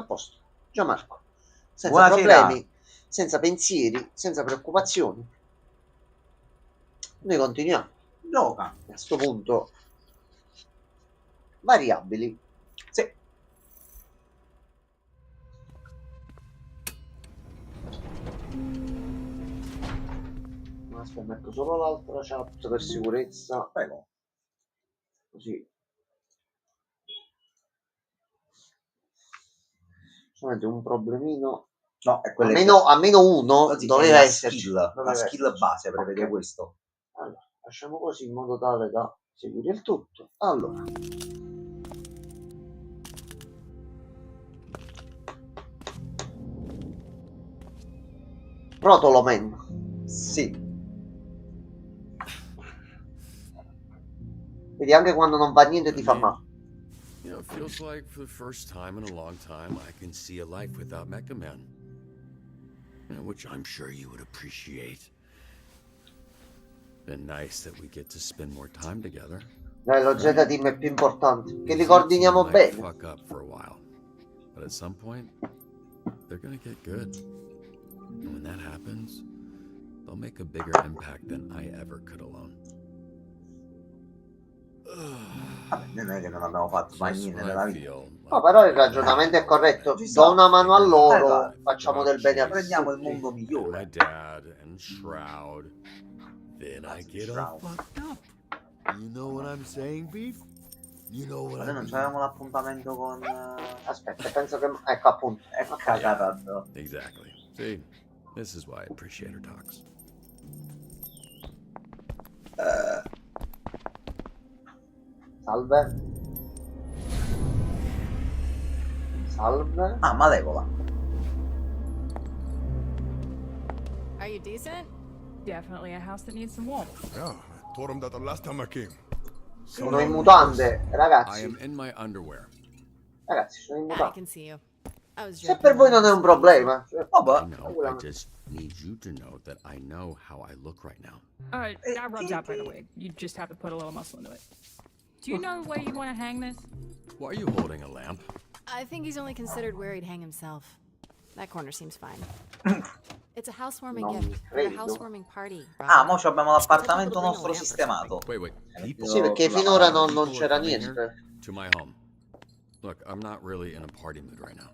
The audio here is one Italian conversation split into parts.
A posto. Gianmarco. Senza Buonasera. problemi, senza pensieri, senza preoccupazioni. Noi continuiamo. Gioca. A questo punto, variabili. Sì. Aspetta, metto solo l'altra chat per sicurezza. Prego. Così. Solamente un problemino. No, è quello Almeno uno Così, doveva è la esserci. skill, la Doveva skill esserci. base prevede Ok. questo. Allora, lasciamo così in modo tale da seguire il tutto. Allora. Protolomen. Sì. Vedi, anche quando non va niente ti fa male. You know, it feels like for the first time in a long time I can see a life without Mecha Man. You know, which I'm sure you would appreciate. Been nice that we get to spend more time together. Dai, lo Z Team è più importante. Che li coordiniamo Might bene. fuck up for a while, but at some point they're gonna get good. And when that happens, they'll make a bigger impact than I ever could alone. Vabbè, non è che non abbiamo fatto mai Just niente when nella I vita. feel No, però il ragionamento è corretto. Ci Do sta. una mano a loro, Esatto. facciamo del bene a Prendiamo il tutti. mondo and my migliore. dad and Shroud. Then I get all Shroud. fucked up. You know what I'm saying, Beef? You know what Ma I noi non mean? avevamo l'appuntamento con... Aspetta, penso che... Ecco, appunto. È cagata addosso. Exactly. See, this is why I appreciate her talks. Salve. Salve. Ah, Malevola. Are you decent? Definitely a house that needs some warmth. Yeah, I told him that the last time I came. Sono in mutande, I ragazzi. am in my underwear. Ragazzi, sono in I mutande. can see you. I was Se joking per voi around. non è un problema. I Vabbè. know. I just need you to know that I know how I look right now. That rubs out, by the way. You just have to put a little muscle into it. Do you know where you want to hang this? Why are you holding a lamp? I think he's only considered where he'd hang himself. That corner seems fine. It's a housewarming Non gift for a credo. housewarming party. Ah, mo abbiamo l'appartamento nostro sistemato. Wait. People, Sì, perché Sulla finora mano. non people c'era are coming niente. here to my home. Look, I'm not really in a party mood right now.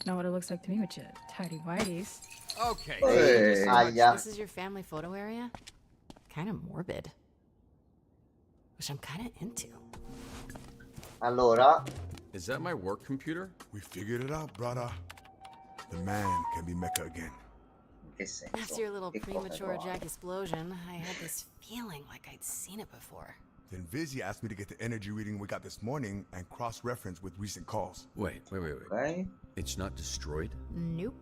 Know what it looks like to me with your tidy whities. Okay. Hey. Aia. This is your family photo area? Kind of morbid. Which I'm kind of into. Allora, Is that my work computer? We figured it out, brother. The man can be Mecca again. Che senso? After your little Che cosa premature trovate? Jack explosion, I had this feeling like I'd seen it before. Then Vizzy asked me to get the energy reading we got this morning and cross-reference with recent calls. Wait. Ok. It's not destroyed? Nope.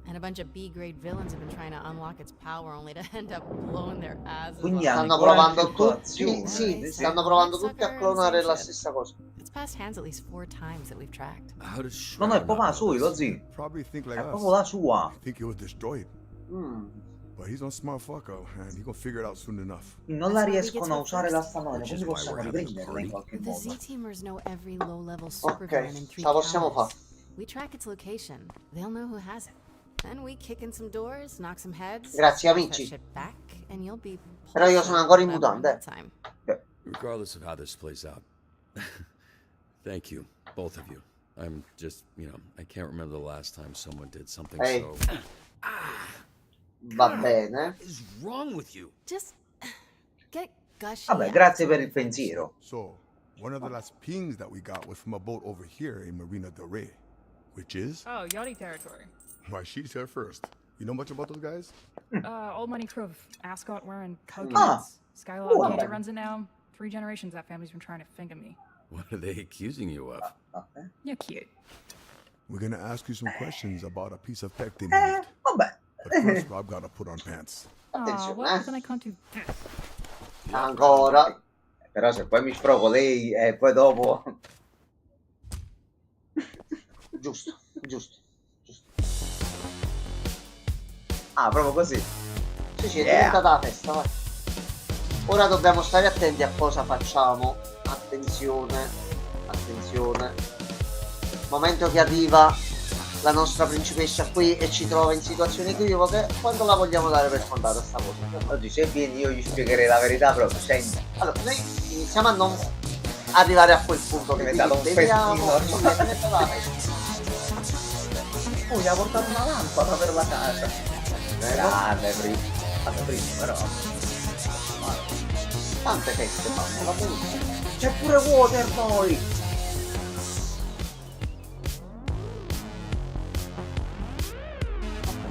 And a bunch of B-grade villains have been trying to unlock its power only to end up blowing their asses Quindi off. hanno stanno ancora provando più tutti. colazione. Sì, Sì. stanno provando tutti a Sucker clonare la and same stessa cosa. It's passed hands at least 4 times that we've tracked. How does No, Shroud no, è not proprio la know sua, this? lo zio. Probably think like È us. proprio la sua. Think it was destroyed. Mm. But he's a smart fucker, and he gonna figure it out soon enough. Non la That's why we riescono get a to usare first. la stanotte, Which quindi is why possiamo we're having a riprenderla in party. qualche The modo. Z-Teamers know every low-level supervillain in 3 ce la possiamo counties. fare. We track its location. They'll know who has it. Then we kick in some doors, knock some heads. Grazie, smash that amici. shit back, and you'll be Però io sono ancora in pulsing mutande. that time. Regardless of how this plays out. Thank you, both of you. I'm just, I can't remember the last time someone did something Hey. so... Va bene. What is wrong with you? Just get gushy. Vabbè, grazie per il pensiero. So, one of the last pings that we got was from a boat over here in Marina del Rey, which is Oh, yachty territory. why she's here first. You know much about those guys? Old money crew of ascot wearing cokeheads. Ah. Skylar Oh, Arcade okay. runs it now. 3 generations that family's been trying to finger me. What are they accusing you of? Ok. You're cute. We're gonna ask you some questions about a piece of tech they moved. Vabbè. But first, Rob gotta put on pants. Aw, Attenzione, what happens when I can't do this? Ancora. Però se poi mi sprovo lei e poi dopo... Giusto. Ah, proprio così. Sì, è Yeah. diventata la festa, vai. Ora dobbiamo stare attenti a cosa facciamo. Attenzione. momento che arriva la nostra principessa qui e ci trova in situazioni equivoche, quando la vogliamo dare per scontata sta cosa? Oggi se vieni io gli spiegherei la verità proprio, senti. Allora, noi iniziamo a non arrivare a quel punto che Diventato un vediamo. festino. Sì, è diventato- Gli ha portato una lampada per la casa. Grande prima, però. Tante feste fanno, va benissimo. C'è pure Waterboy!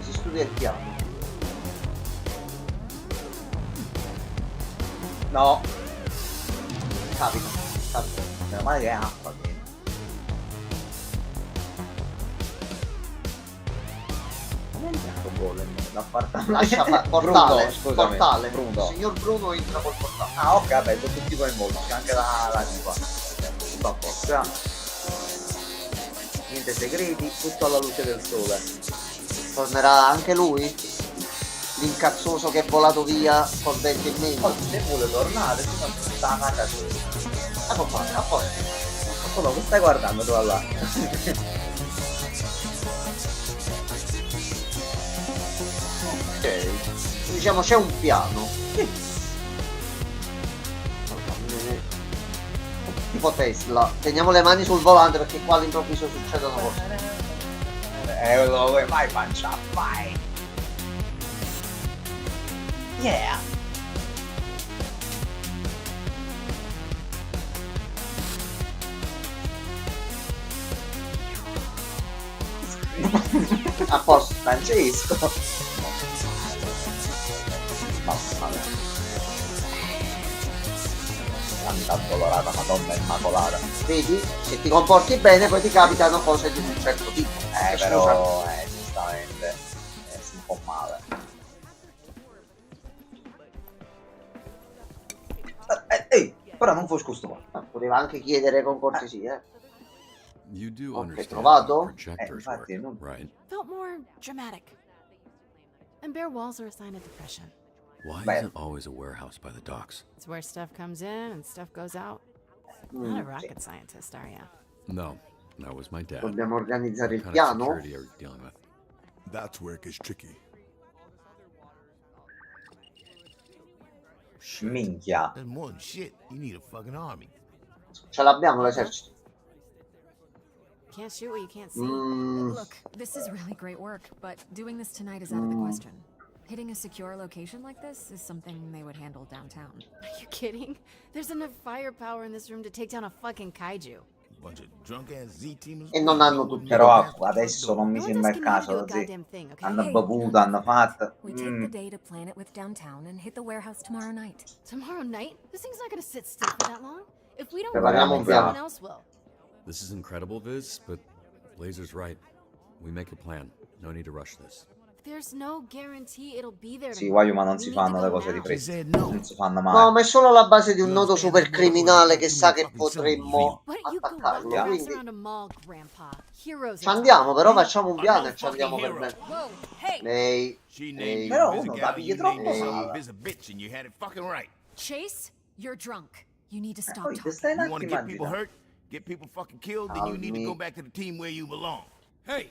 Si studia il piano. No, Capita. meno male che è acqua. Non è entrato Golem l'appartamento. Lascia portale, Bruno, scusami. portale. Bruno. Il signor Bruno entra col portale. Ah, ok, vabbè, sono tutti coinvolti, c'è anche la tipa. Tutto a posto, eh. Niente segreti, tutto alla luce del sole. Tornerà anche lui? L'incazzoso che è volato via col dente in meno. Oggi se vuole tornare, si fa tutta la casa sua. A posto, a posto. Quello che stai guardando tu là? Ok. Diciamo c'è un piano. Tipo Tesla. Teniamo le mani sul volante perché qua all'improvviso succedono cose. Lo vuoi mai pancia, vai! Yeah! A posto. Francesco! Mamma mia. Santa dolorata, Madonna Immacolata. Vedi? Se ti comporti bene poi ti capitano cose di un certo tipo. Però, giustamente, si un po' male. Ehi, però non fosco sto qua. Poteva anche chiedere con cortesia. You do Ok, understand trovato? how projectors infatti, work, non- right? Felt more dramatic. And bare walls are a sign of depression. Why Beh. isn't always a warehouse by the docks? It's where stuff comes in and stuff goes out. Not a rocket scientist, are ya? No, that was my dad. Dobbiamo organizzare il What kind of piano. security are you dealing with? That's where it gets tricky. Minchia. That's more than shit. You need a fucking army. Ce l'abbiamo l'esercito. Can't shoot what you can't see. Look, this is really great work, but doing this tonight is out of the question. Hitting a secure location like this is something they would handle downtown. Are you kidding? There's enough firepower in this room to take down a fucking kaiju. Bunch of drunk ass Z-teamers. E non hanno tutti. Però adesso non mi No one sembra else il can know how to caso, do a sì. goddamn thing, okay? Hanno Hey, bevuto, hanno fatto. We take the day to plan it with downtown and hit the warehouse tomorrow night. Tomorrow night? This thing's not gonna sit still for that long. If we don't Prepariamo go, un piano. someone else will. This is incredible, Viz, but Blazer's right. We make a plan. No need to rush this. There's no guarantee it'll be there Sì, tomorrow. Guayu, ma non We si need to fanno go le cose now. di She fretta. said no. Non si fanno mai. No, ma è solo la base di un nodo super criminale che sa che potremmo But you go walk attaccarlo. your ass Quindi around a mall, Grandpa. Heroes ci are andiamo, però facciamo un piano e ci andiamo per bene. Whoa, hey! Lei. She Ehi. named you Però a uno busy da gal, pigli you troppo named male. yourself Biz a bitch, and you had it fucking right. Chase, you're drunk. You need to stop Poi ti talking. stai un You want to attimo get people agitando. hurt, get people fucking killed, then you need to Calmi. go back to the team where you belong. Hey,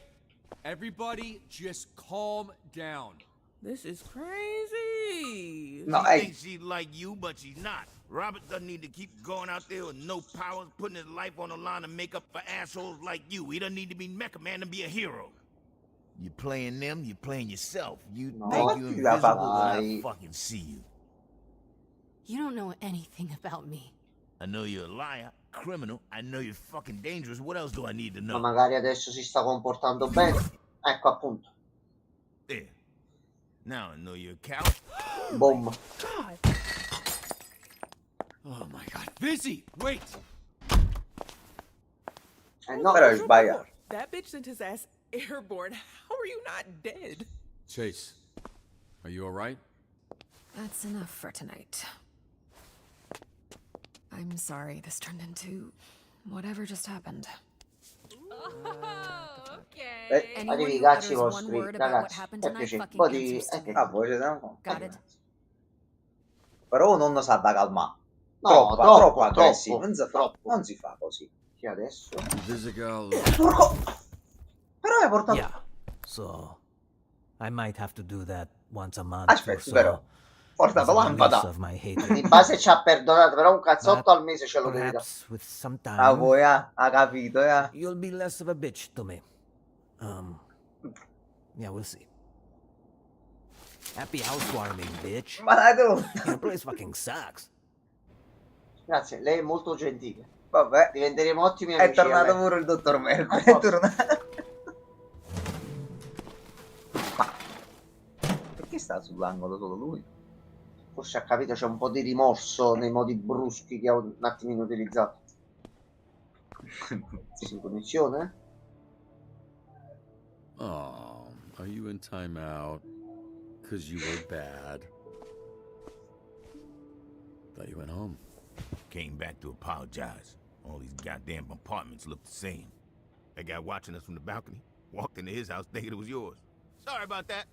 everybody just calm down. This is crazy. No, She hey, thinks she's like you, but she's not. Robert doesn't need to keep going out there with no powers, putting his life on the line to make up for assholes like you. He doesn't need to be Mecha Man to be a hero. You playing them, you playing yourself. You No, think you ti la fa invisible, but I mai. fucking see you. You don't know anything about me. I know you're a liar, criminal. I know you're fucking dangerous. What else do I need to Ma know? magari adesso si sta comportando bene. Ecco appunto. There. Now I know you're a coward. Boom. God. Oh my god. Busy! Wait! No, però è sbagliato. That bitch sent his ass airborne. How are you not dead? Chase, are you alright? That's enough for tonight. I'm sorry this turned into whatever just happened. Arrivi Anyone i who cazzi utters one vostri, word about what ragazzi. happened È tonight piacere. fucking Un po' di... answers to me. Ah, voi siete Got it? Però non sa da calmare. No, troppo, troppo aggressivo. troppo, Non si fa, troppo. non si fa così. Che adesso? Visigal. Porco! Però hai portato... Yeah. So, I might have to do that once a month. Aspetta, però. Portato as a release lampada. of my Di hatred. base ci ha perdonato, però un cazzotto al mese ce lo devi dare. Perhaps with some time, Ah, voi, ha capito, you'll be less of a bitch to me. Yeah, we'll see. Happy housewarming, bitch. Ma dai tu! The place fucking sucks. Grazie, lei è molto gentile. Vabbè, Diventeremo ottimi è amici. tornato lei. pure il dottor Mercury, A è posto. tornato. Ma... perché sta sull'angolo solo lui? Forse ha capito, c'è un po' di rimorso nei modi bruschi che ha un attimino utilizzato. Sincronizzazione? Oh, are you in timeout? Because you were bad. Thought you went home. Came back to apologize. All these goddamn apartments look the same. That guy watching us from the balcony walked into his house thinking it was yours. Sorry about that.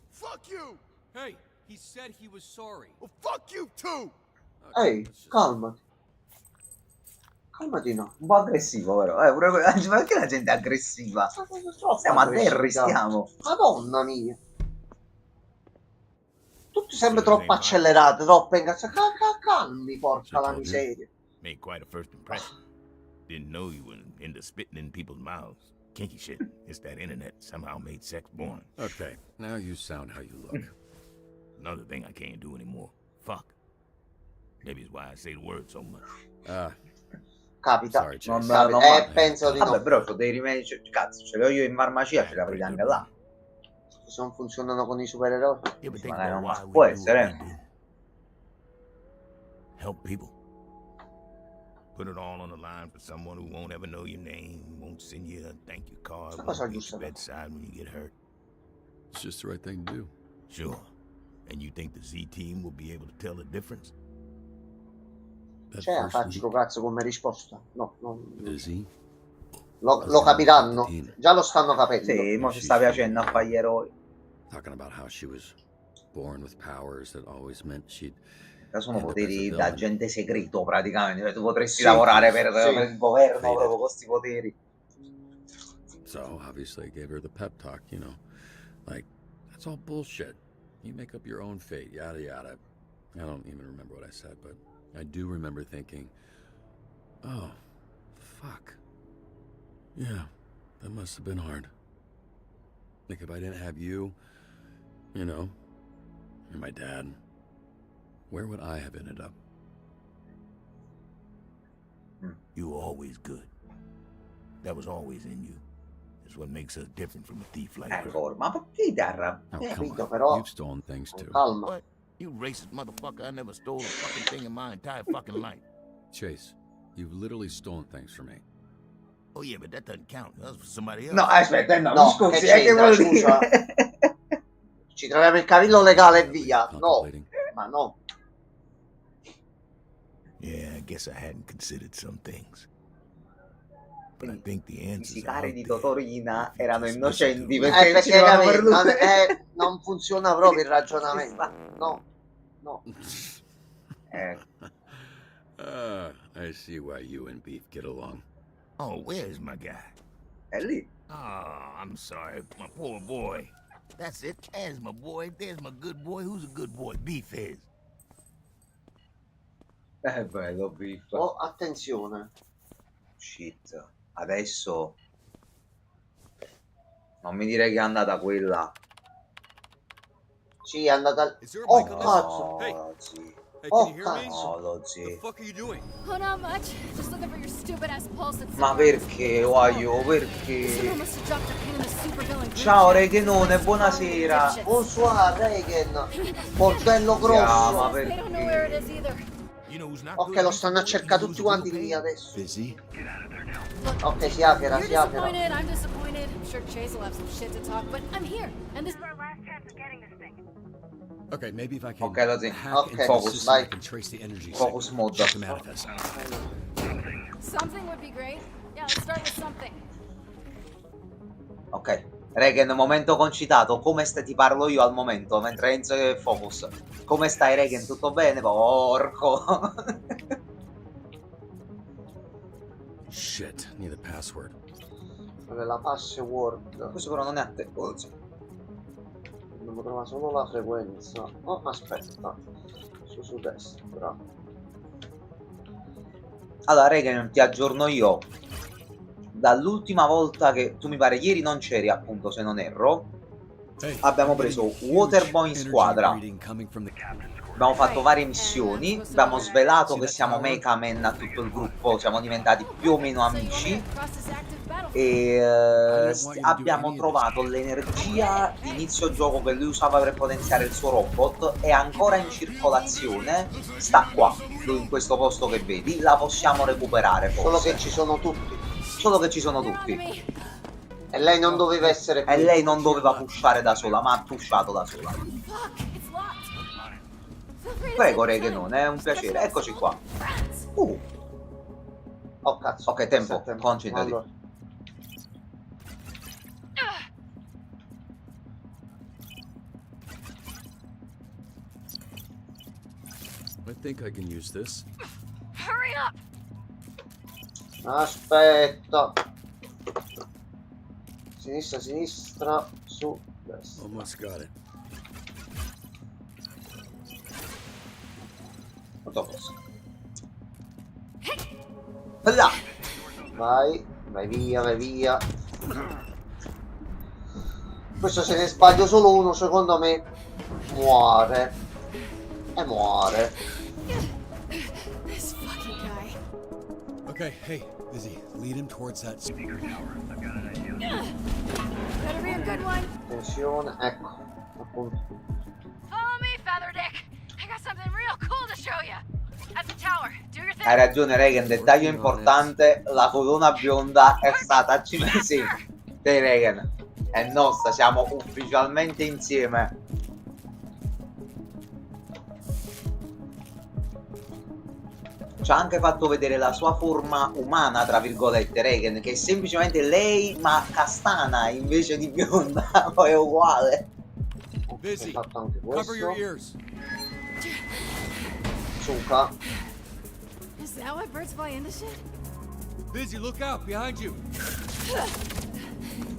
Fuck you! Hey, he said he was sorry. Well, fuck you too! Ehi, calmati. Calmati, no. Un po' aggressivo, però. Pure... ma perché la gente è aggressiva? Stiamo a terra, stiamo. Madonna mia. Tutto sempre troppo accelerato, troppo incazzato. Calmi, porca la miseria. Made quite a first impression. Didn't know you were into spitting in people's mouths. Kinky shit. It's that internet somehow made sex boring. Okay, now you sound how you look. Another thing I can't do anymore. Fuck. Maybe it's why I say the word so much. Capita. Sorry, Non, Chase. non Capita. va. Penso di Vabbè, no. però sono dei rimedi, cazzo, ce li ho io in farmacia, ce li avrete anche là. Se non funzionano con i supereroi. Yeah, but think Magari about non why we può do essere. what we do. Help people. Put it all on the line for someone who won't ever know your name, won't send you a thank you card, Sta won't cosa be at giusta. your bedside when you get hurt. It's just the right thing to do. Sure. And you think the Z team will be able to tell the difference? That Cioè, first faccio week, cazzo come risposta. No, non... busy. Lo capiranno. Già lo stanno capendo. Sì, mo ci sta piacendo a fare gli eroi. Talking about how she was born with powers that always meant she'd Sono end up as a poteri da villain. agente segreto praticamente, cioè, tu potresti Sì, lavorare sì. per il governo Fate proprio it. con questi poteri. So obviously I gave her the pep talk, you know, like that's all bullshit. You make up your own fate, yada yada. I don't even remember what I said, but I do remember thinking, oh, fuck. Yeah, that must have been hard. Like if I didn't have you, you know, and my dad, where would I have ended up? You were always good. That was always in you. It's what makes us different from a thief like her. Ecco, ma perché ti arrabbi? Oh, come capito, on. però- You've stolen things too. Calma. What? You racist motherfucker, I never stole a fucking thing in my entire fucking life. Chase, you've literally stolen things from me. Oh yeah, but that doesn't count. That was for somebody else. No, aspetta, no, No, scusi, che che vuol c'entra, dire? Ci troviamo il cavillo legale e via. No, Contemplating. ma no. Yeah, I guess I hadn't considered some things. But I think the I answers are sicari out di there. Totorina If you erano just innocenti listen to perché Perché ci avevano capito, perdute. non funziona proprio il ragionamento. No, no. I see why you and Beef get along. Oh, where's my guy? È lì. Oh, I'm sorry, my poor boy. That's it. There's my boy. There's my good boy. Who's a good boy? Beef is. È bello, Biff. Oh, attenzione. Shit. Adesso... non mi direi che è andata quella. Sì, è andata... Is there a Oh, mic on this? cazzo. Hey. No, sì. Hey, Oh, can you hear me? cazzo. No, lo What the sì. fuck are you doing? Oh, not much. Just looking for your stupid ass pulse. Ma perché, Waio? Perché? Someone must have dropped a pin in the supervillain group Ciao, chat. Regenone, buonasera. Dipshits. Bonsoir, Reagan. Coltello Chiama, grosso. They don't know where it perché? is either. You know who's not Ok, good? lo stanno a cercare tutti quanti lì adesso. Ok, si hackera, You're si hackera. disappointed. I'm disappointed. I'm sure Chase will have some shit to talk, but I'm here, and this. Okay, maybe if I can Ok, lo sì. hack Ok, into the focus, system, vai. I can trace the energy Focus signal. mode. Check the manifest. Something would be great. Yeah, let's start with something. Ok. Regen, momento concitato. Come stai? Ti parlo io al momento, mentre Enzo è focus. Come stai, Regen? Tutto bene? Porco. Shit, need the password. La password. Questo però non è a te. Dobbiamo trovare solo la frequenza. Oh, aspetta. Su destra. Allora, Regan, ti aggiorno io. Dall'ultima volta che tu mi pare ieri non c'eri, appunto, se non erro, abbiamo preso Waterboy in squadra. Abbiamo fatto varie missioni, abbiamo svelato che siamo Mechaman a tutto il gruppo, siamo diventati più o meno amici e abbiamo trovato l'energia di inizio gioco che lui usava per potenziare il suo robot, è ancora in circolazione, sta qua, lui in questo posto che vedi, la possiamo recuperare forse. Solo che ci sono tutti. Solo che ci sono tutti. E lei non doveva essere qui. E lei non doveva pushare da sola, ma ha pushato da sola. Prego, Regan, è un piacere. Eccoci qua. Oh cazzo. Ok, tempo, concentrati. Allora. I think I can use this. Hurry up! Aspetta. Sinistra, su, destra. Almost got it. Molto posso. Là. Vai via. Questo se ne sbaglio solo uno, secondo me muore. E muore. This fucking guy. Okay, hey, Lizzie, lead him towards that speaker tower. I've got an idea. Better be a good one. Attenzione, ecco, appunto. Follow me, Featherdick. I got something real cool to show you. At the tower. Do your thing. Hai ragione, Regan, dettaglio importante, la corona bionda è stata sì, dei Regan. È nostra, siamo ufficialmente insieme. Ci ha anche fatto vedere la sua forma umana, tra virgolette, Regan, che è semplicemente lei ma castana invece di bionda, poi è uguale. Busy. Ho fatto anche Cover your questo. ears. Suca. Is that why birds fly into shit? Busy, look out behind you.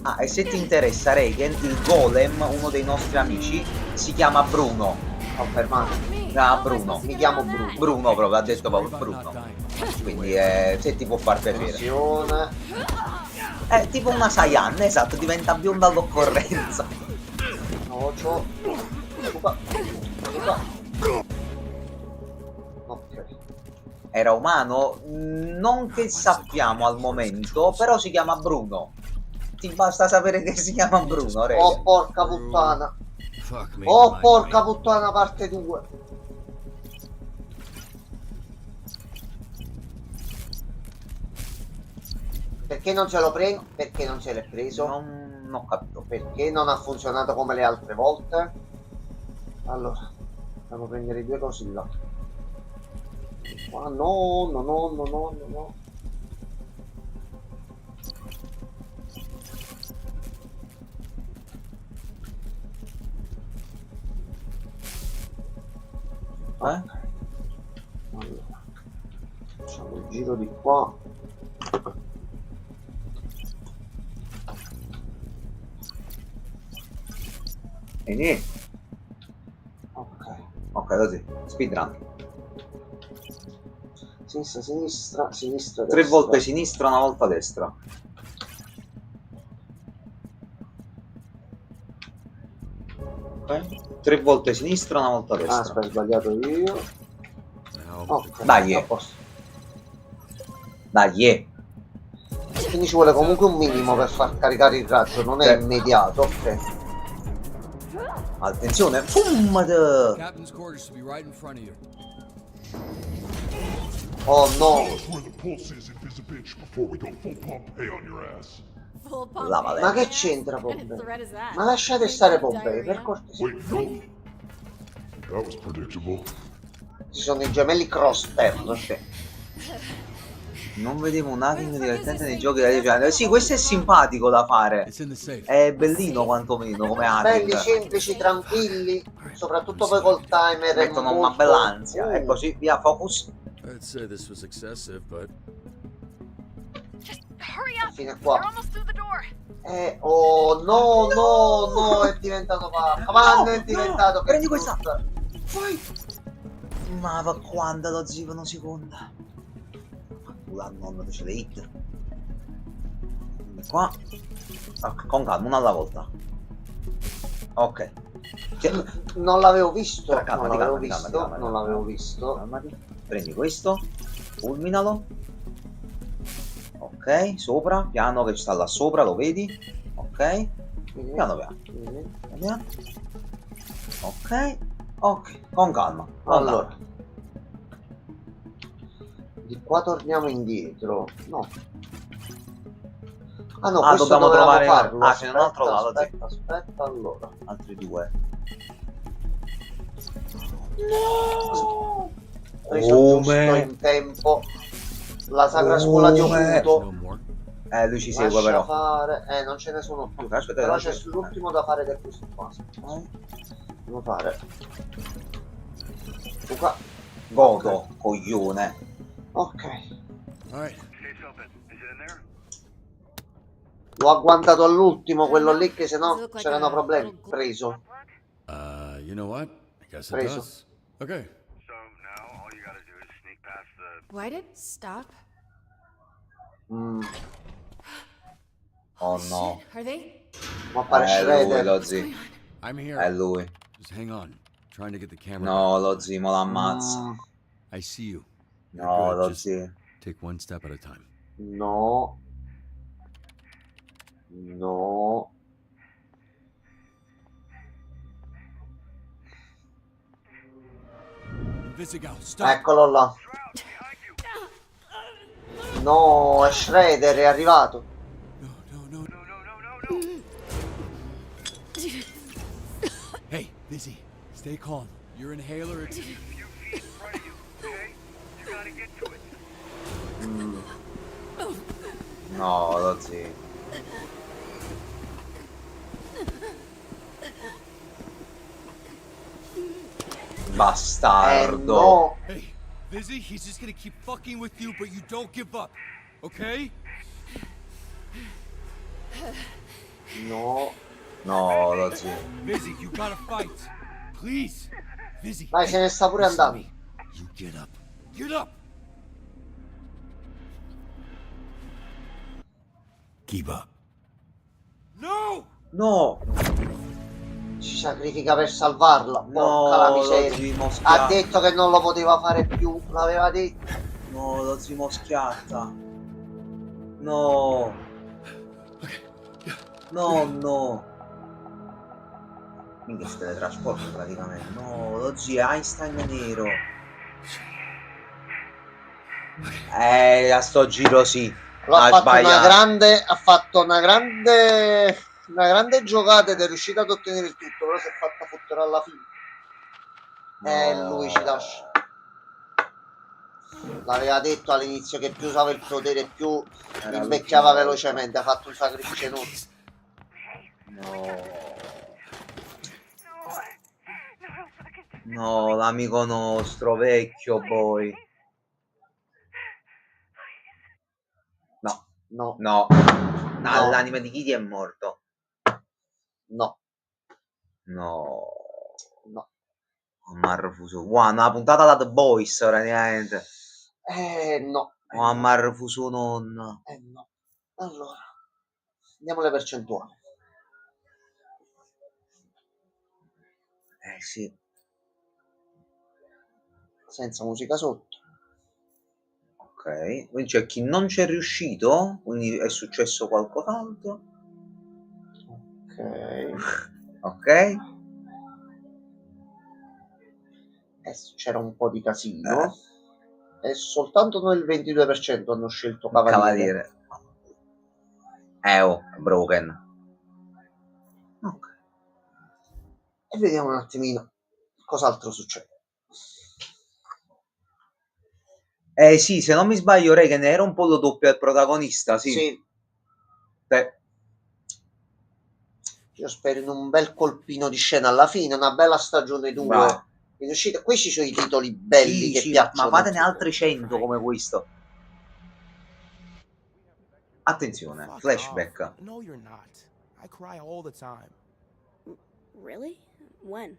Ah, e se ti interessa, Regan, il golem, uno dei nostri amici, si chiama Bruno. Confermato. Ah, Bruno. Mi chiamo Bruno. Bruno proprio, ha detto proprio Sorry about Bruno. not dying. Quindi se ti può far piacere. Attenzione. È tipo una Saiyan, esatto, diventa bionda all'occorrenza. Nocio. Suca. Ok. Era umano? Non che sappiamo al momento, però si chiama Bruno. Ti basta sapere che si chiama Bruno, Regan. Oh porca puttana. Fuck me. Oh porca puttana parte 2. Perché non ce l'ho preso? Perché non ce l'hai preso? Non ho capito. Perché non ha funzionato come le altre volte? Allora, dobbiamo prendere i due cosi là. Ah, no. Eh? Allora, facciamo il giro di qua. E niente. Ok. Ok, così. Speedrun. Sinistra, destra. 3 volte sinistra, una volta destra. Ok. 3 volte sinistra, una volta Ah, destra. aspetta, ho sbagliato io. Now, Ok, Dai. a posto. Dai, Quindi ci vuole comunque un minimo per far caricare il raggio, non è immediato, ok. attenzione. Fum! Captain's quarters should be right in front of you. Oh no! Where the pulse is, Invisibitch, before we go full Pompeii on your ass. Full pump. Lava Ma che c'entra What kind of Pompei? threat is that? Ma lasciate stare Pompei, per cortesia. Wait, no. That was predictable. Ci sono i gemelli Crossper. Non vedevo un hacking divertente nei giochi da 10 anni. Sì, questo è simpatico da fare. It's in the safe. È bellino quantomeno come Belli, hacking. semplici, tranquilli. Soprattutto poi col timer. è Mettono una molto- bella ansia. E così, via, focus. I'd say this was excessive, but Fino a qua. Oh no, no, no, è diventato papà. È diventato che prendi questa. brutta. Vai. Ma va quando lo zio una seconda. La nonna c'è le hit. Qua. Con calma, una alla volta. Ok. Non l'avevo visto. Calma, Non l'avevo visto. Non l'avevo visto. Calmati. Prendi questo. Fulminalo. Ok, sopra. Piano che sta là sopra, lo vedi? Ok. Piano piano. Piano. Ok. Ok. Con calma. Allora. Di qua torniamo indietro. No. Ah no, questo dobbiamo dovevamo trovare farlo. Ah, c'è un altro lato. Aspetta, allora. Altri due. No! Preso giusto in tempo. La sacra scuola di Oculto. Lui ci segue Lascia però. fare. Non ce ne sono più. Aspetta, Però aspetta. c'è l'ultimo da fare del questo qua. Devo fare. Tu qua. Godo, coglione. Ok. Alright. L'ho agguantato all'ultimo, quello lì che sennò c'erano problemi. Preso. You know what? I guess it Preso. does. Okay. Why did stop? Oh no. Shit, are they? Ma pare Lui, Shredder. lo zio. I'm here. È lui. Just hang on. Trying to get the camera. No, lo zio, mo l'ammazza. I see you. You're No, good. lo Just zio. take one step at a time. No. No. Visigal, stop. Eccolo là. No, è Shredder, è arrivato. No. Hey, Lizzie, stay calm. Your inhaler. No, lo zio. Bastardo. No. Hey, Lizzie, he's just gonna keep fucking with you, but you don't give up, okay? No. No, lo zio. Lizzie, you gotta fight. Please. Lizzie. Dai, se ne sta pure listen to andato. me. You get up. Get up. Keep up. No! No. Si sacrifica per salvarla. No, Porca la lo miseria. zio Ha moschiata. detto che non lo poteva fare più. L'aveva detto. No, lo zio moschiata. No. No. Minchia si teletrasporta praticamente. No, lo zio è Einstein nero. A sto giro sì. Ha fatto una grande giocata ed è riuscito ad ottenere il tutto, però si è fatta fottere alla fine. No. Lui ci lascia. L'aveva detto all'inizio che più usava il potere più invecchiava velocemente, ha fatto un sacrificio enorme. No, l'amico nostro vecchio boy. No. L'anima di Kitty è morto. No. Mi ha refuso. Wow, una puntata da The Boys praticamente. No. Mi ha refuso nonna. No. Allora, andiamo alle percentuali. Sì. Senza musica sotto. Ok, quindi c'è chi non c'è riuscito, quindi è successo qualcos'altro. Ok. C'era un po' di casino. E soltanto nel 22% hanno scelto Cavaliere. Broken. Ok. E vediamo un attimino cos'altro succede. Sì, se non mi sbaglio, Regan era un po' lo doppio al protagonista, sì. Io spero in un bel colpino di scena alla fine, una bella stagione 2. Questi sono i titoli belli che piacciono. Ma fatene altri 100 come questo. Attenzione, Fuck flashback. off. No, you're not. I cry all the time. Really? When?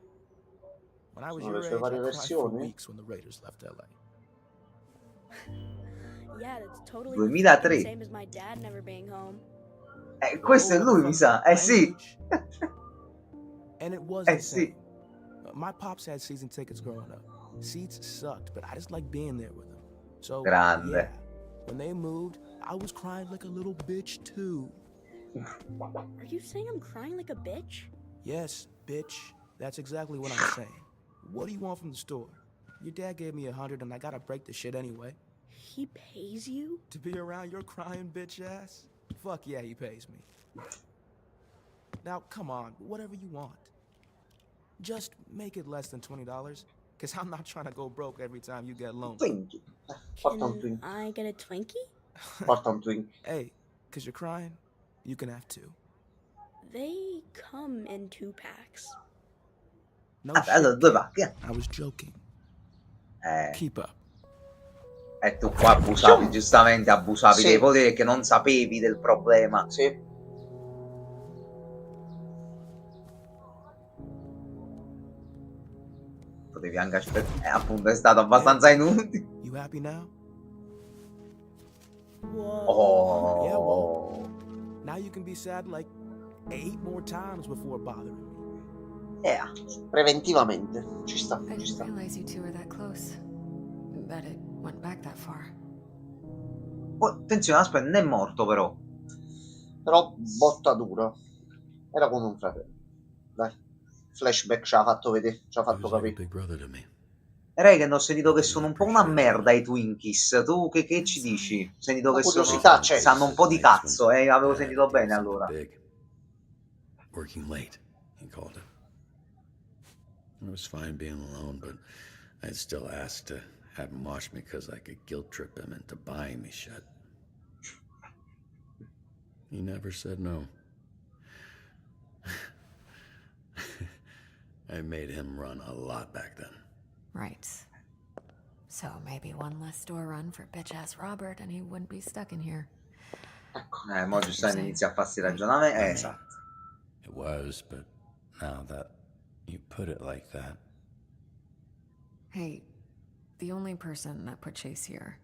When I was Sono your le age, sue I varie cried for versioni. weeks when the Raiders left LA. Yeah, that's totally 2003. the same as my dad never being home. Questo è lui, mi sa. Eh sì. And it was Eh the sì. same. My pops had season tickets growing up. Seats sucked, but I just liked being there with them. So, Grande. yeah, when they moved, I was crying like a little bitch too. Are you saying I'm crying like a bitch? Yes, bitch. That's exactly what I'm saying. What do you want from the store? Your dad gave me $100 and I gotta break the shit anyway. He pays you? To be around your crying bitch ass? Fuck yeah, he pays me. Now, come on, whatever you want. Just make it less than $20, because I'm not trying to go broke every time you get lonely. Twinkie. Porta un Can Twinkie. I get a Twinkie? Porta un Twinkie. Hey, because you're crying, you can have two. They come in 2 packs. No Allora, shit, due kid. pacche. I was joking. Keep up. E tu qua abusavi, giustamente abusavi Sì. dei poteri perché non sapevi del problema. Sì. Potevi anche aspettare. Appunto, è stato abbastanza inutile. You happy now? Whoa. Oh. Yeah, well, now you can be sad like 8 more times before bothering me. Preventivamente. Ci sta, I ci didn't sta. realize you two were that close. That it went back that far. Oh, attenzione, aspetta, non è morto però. Però botta dura. Era come un fratello. Dai. Flashback ci ha fatto vedere, ci ha He fatto was like a capire. big brother to me. Regan, ho sentito che sono un po' una merda i Twinkies. Tu che ci dici? Ho sentito La che sono... curiosità c'è. sanno un po' di cazzo, avevo Dad sentito did bene something allora. Big. Working late, he called it. I was fine being alone, but I'd still ask to have him watch me because I could guilt trip him into buying me shit. He never said no. I made him run a lot back then. Right. So maybe one less store run for bitch-ass Robert and he wouldn't be stuck in here. Mo giustamente inizia a farsi ragionamenti. Esatto. It was, but now that you put it like that. Hey, the only person that put Chase here.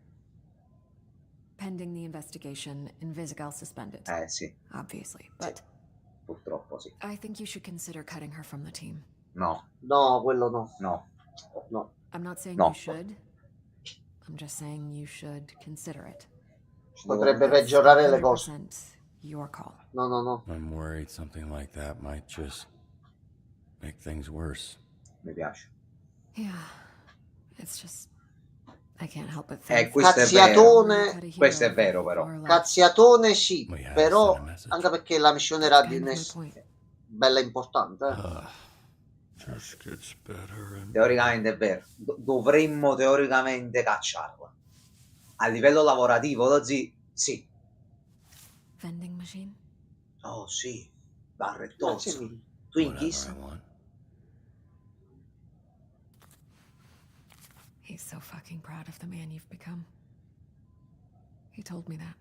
Pending the investigation, Invisigal suspended. Sì. Obviously, but Purtroppo sì. I think you should consider cutting her from the team. No. No, quello no. No. No. I'm not saying No. you should. I'm just saying you should consider it. Potrebbe peggiorare le cose. 100% your call. No, no, no. I'm worried something like that might just make things worse. Mi piace. Yeah, it's just I can't help but think. Questo è vero. Questo è vero però. Cazziatone sì, We have però sent a message. anche perché la missione era di Kind of my point. bella importante. Just gets better and Teoricamente è vero. Dovremmo teoricamente cacciarla. A livello lavorativo, sì. Vending machine? Oh sì. Barre Grazie tozzo. mille. Twinkies. whatever I want. He's so fucking proud of the man you've become. He told me that.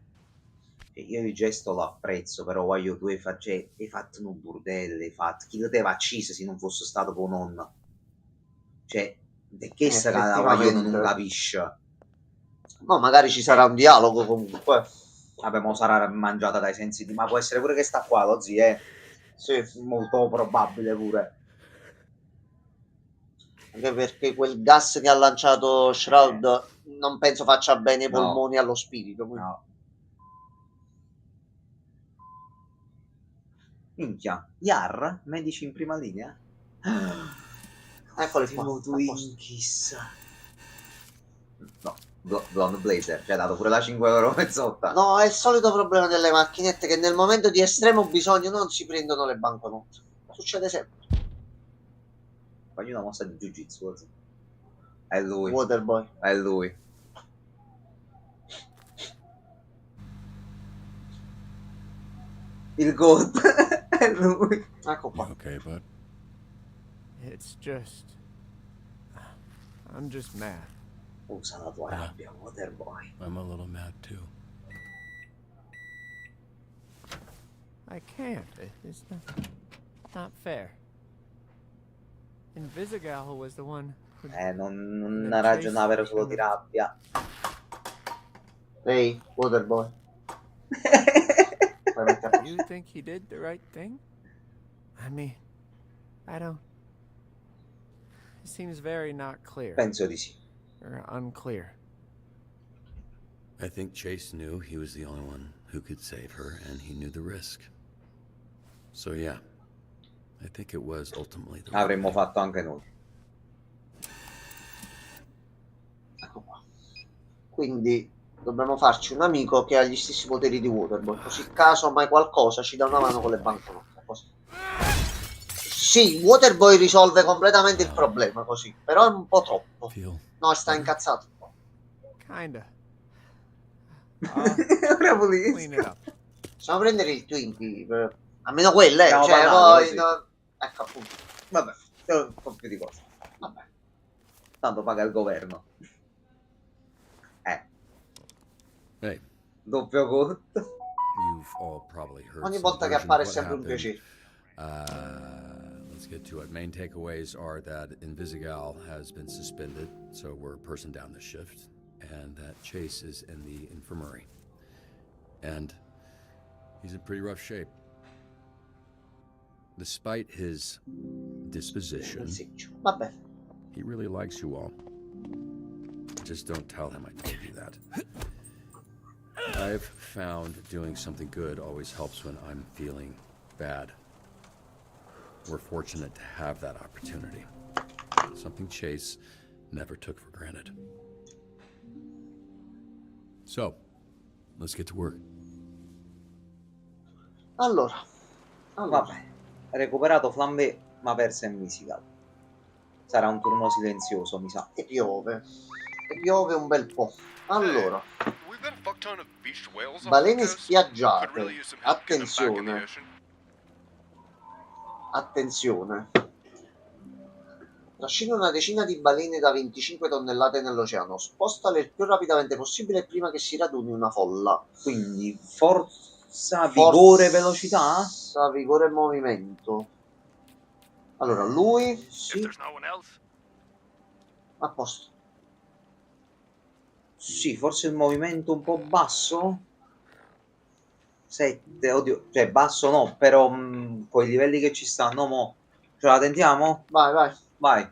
Io il gesto lo apprezzo, però voglio tu hai fatto un bordello, hai fatto. Chi te va accisa se non fosse stato con nonna? Cioè, perché sta io non capisce? No, magari ci sarà un dialogo comunque. Vabbè, mo sarà mangiata dai sensi di... Ma può essere pure che sta qua, lo zio, Sì. Molto probabile pure. Anche perché quel gas che ha lanciato Shroud non penso faccia bene ai No. polmoni allo spirito. Quindi. No. Minchia, Yar, medici in prima linea? Eccoli qua. Twinkies. No, Blonde Blazer, ci ha dato pure la 5 euro mezzotta. No, è il solito problema delle macchinette che nel momento di estremo bisogno non si prendono le banconote. Succede sempre. Fagli una mossa di jiu-jitsu. È lui. Waterboy. È lui. Il GOAT. È lui. Ecco You qua. okay, bud? It's just... I'm just mad. Usa la tua rabbia, Waterboy. I'm a little mad too. I can't. It's not fair. Invisigal was the one who... non ragionare solo di rabbia. Ehi, Waterboy. You think he did the right thing? I mean, I don't... It seems very not clear. Penso di sì. Or unclear. I think Chase knew he was the only one who could save her, and he knew the risk. So yeah, I think it was ultimately the Avremmo fatto anche noi. Ecco qua. Quindi dobbiamo farci un amico che ha gli stessi poteri di Waterboy, così caso mai qualcosa ci dà una mano con le banconote. Così. Sì, Waterboy risolve completamente il problema così, però è un po' troppo. No, sta incazzato. Kinda. Clean it up. Possiamo prendere il Twinkie, almeno quelle, Abbiamo cioè pagato, poi sì. ecco appunto. Vabbè, un po' più di cose. Vabbè. Tanto paga il governo. Hey. Doppio conto. You've all probably heard Ogni some volta che version appare è of what sempre un happened. piacere. Let's get to it. Main takeaways are that Invisigal has been suspended, so we're a person down the shift, and that Chase is in the infirmary. And he's in pretty rough shape. Despite his disposition, Vabbè. he really likes you all. Just don't tell him I told you that. I've found doing something good always helps when I'm feeling bad. We're fortunate to have that opportunity. Something Chase never took for granted. So, let's get to work. Allora. Vabbè, recuperato Flambé, ma persa Invisigal. Sarà un turno silenzioso, mi sa. E piove. E piove un bel po'. Allora. Balene spiaggiate. Attenzione. Attenzione. Trascina una decina di balene da 25 tonnellate nell'oceano. Spostale il più rapidamente possibile prima che si raduni una folla. Quindi forza, vigore, velocità? Forza, vigore e movimento. Allora, lui... Sì. A posto. Sì, forse il movimento un po' basso? 7, oddio, cioè basso no, però con i livelli che ci stanno, mo. Ce la tentiamo? Vai, vai. Vai.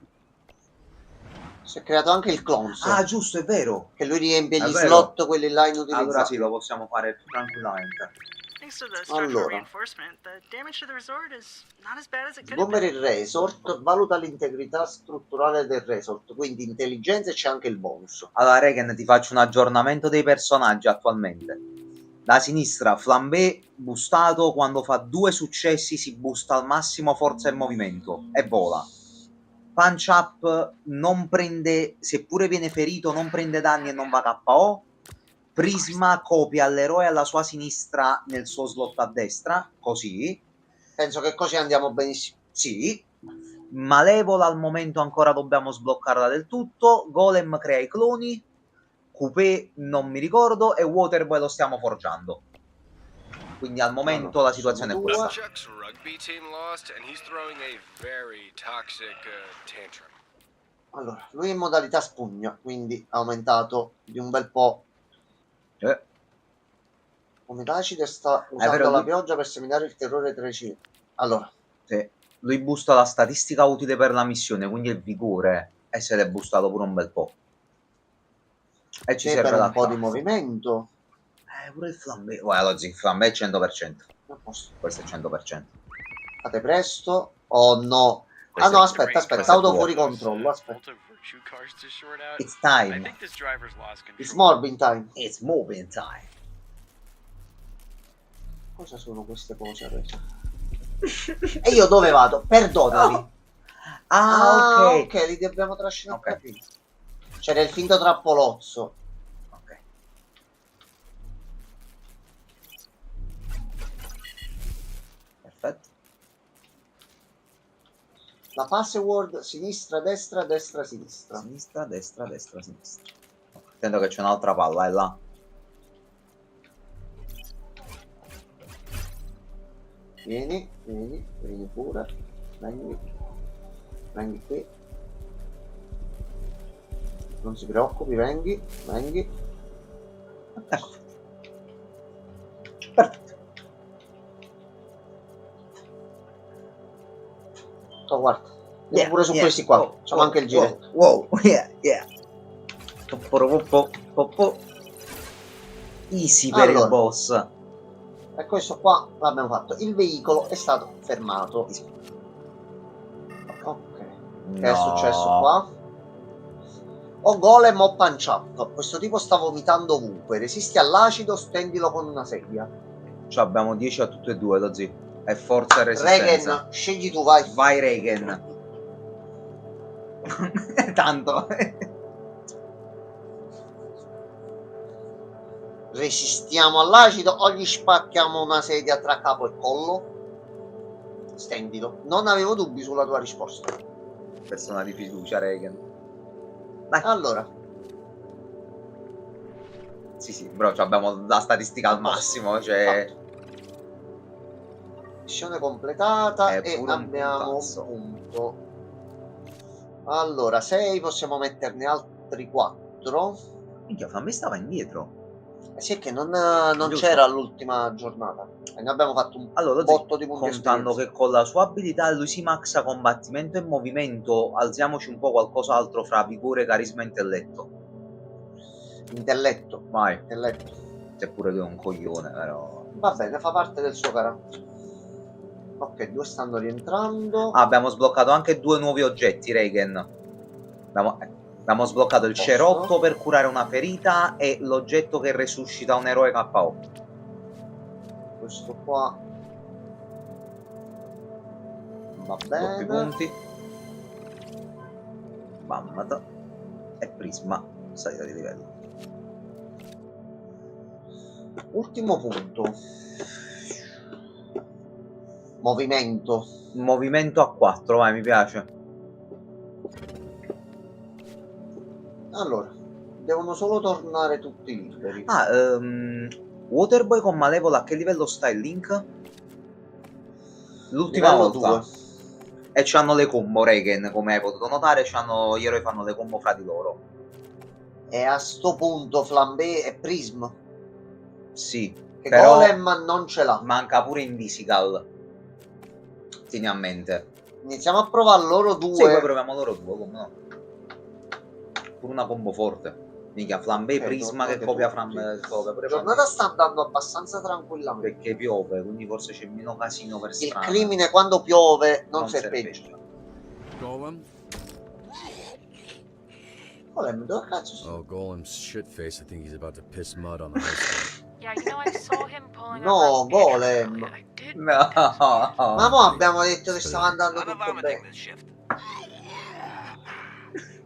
Si è creato anche il clones. Ah, giusto, è vero. Che lui riempie È gli vero. slot, quelli là inutilizzati. Allora sì, lo possiamo fare più tranquillamente. Allora, sgombere il resort, valuta l'integrità strutturale del resort, quindi intelligenza e c'è anche il bonus. Allora, Regen, ti faccio un aggiornamento dei personaggi attualmente. Da sinistra, Flambé, boostato, quando fa 2 successi si boosta al massimo forza e movimento e vola. Punch Up non prende, seppure viene ferito, non prende danni e non va KO. Prisma copia l'eroe alla sua sinistra nel suo slot a destra, così. Penso che così andiamo benissimo. Sì. Malevola al momento ancora dobbiamo sbloccarla del tutto. Golem crea i cloni. Coupé non mi ricordo e Waterboy lo stiamo forgiando. Quindi al momento la situazione è questa. Allora, lui è in modalità spugna, quindi ha aumentato di un bel po'. Omidacide sta usando la pioggia per seminare il terrore tra i civili. Allora, sì. Lui boosta la statistica utile per la missione, quindi il vigore, e se l'è boostato pure un bel po'. E ci serve per un la po' di movimento. Pure il Flambé. Guarda, il Flambé è 100%. Questo è 100%. Fate presto. Oh no. Ah no, aspetta, auto fuori controllo, aspetta. It's time. It's morbing time. It's moving time. Cosa sono queste cose adesso? E io dove vado? Perdonami. Oh. Ah, ok. Ok, li dobbiamo trascinare. Okay. C'era il finto trappolozzo. Ok. Perfetto. La password sinistra, destra, destra, sinistra. Sinistra, destra, destra, sinistra. Attendo che c'è un'altra palla, è là. Vieni pure. Vengi qui. Non si preoccupi, vengi. Ecco. Perfetto. Oh, guarda. Andiamo pure su questi qua. Facciamo anche il giretto. Wow, yeah. Po. Easy per il boss. E questo qua l'abbiamo fatto. Il veicolo è stato fermato. Ok. Che è successo qua? O golem o punch up. Questo tipo sta vomitando ovunque. Resisti all'acido, stendilo con una sedia. Cioè abbiamo 10 a tutte e due, Dozzi. È forza e resistenza. Regen, scegli tu, vai. Vai Regen. Tanto. Resistiamo all'acido o gli spacchiamo una sedia tra capo e collo? Stendilo. Non avevo dubbi sulla tua risposta. Persona di fiducia, Regen. Dai. Allora. Sì, bro, cioè abbiamo la statistica al massimo, cioè... Missione completata È e pure un abbiamo puntazzo. un punto. Allora, 6, possiamo metterne altri 4. Minchia, Flambe stava indietro. Sì, è che non Giusto. c'era l'ultima giornata. E ne abbiamo fatto un Allora, botto di punti contando esperienza. che con la sua abilità lui si maxa combattimento e movimento, alziamoci un po' qualcos'altro fra vigore, carisma e intelletto. Intelletto. Vai. Intelletto. Seppure lui è un coglione, però... Va bene, fa parte del suo carattere. Ok, 2 stanno rientrando. Ah, abbiamo sbloccato anche 2 nuovi oggetti, Regen. Abbiamo sbloccato il Posto. cerotto per curare una ferita e l'oggetto che resuscita un eroe KO. Questo qua va Doppi bene. punti. Bammata. E prisma. Salita di livello. Ultimo punto. Movimento. Movimento a 4, vai, mi piace. Allora, devono solo tornare tutti liberi. Ah, Waterboy con Malevola, a che livello sta il Link? L'ultima Livello volta. 2. E c'hanno le combo, Regen, come hai potuto notare, gli eroi fanno le combo fra di loro. E a sto punto Flambé e Prism. Sì, Che però Golem non ce l'ha. manca pure Invisigal. Tieni a mente. Iniziamo a provare loro due. Sì, poi proviamo loro due, come no. Pure una combo forte. Mica, Flambé, Prisma che copia Flambé. La giornata sta andando abbastanza tranquillamente. Perché piove, quindi forse c'è meno casino per Il strada. crimine quando piove non serpeggia. Golem? Golem, dove cazzo sei? Oh, Golem's shitface. I think he's about to piss mud on the high school. Yeah, you know, I saw him pulling No, Golem. No. Ma mo abbiamo detto che stava andando tutto bene.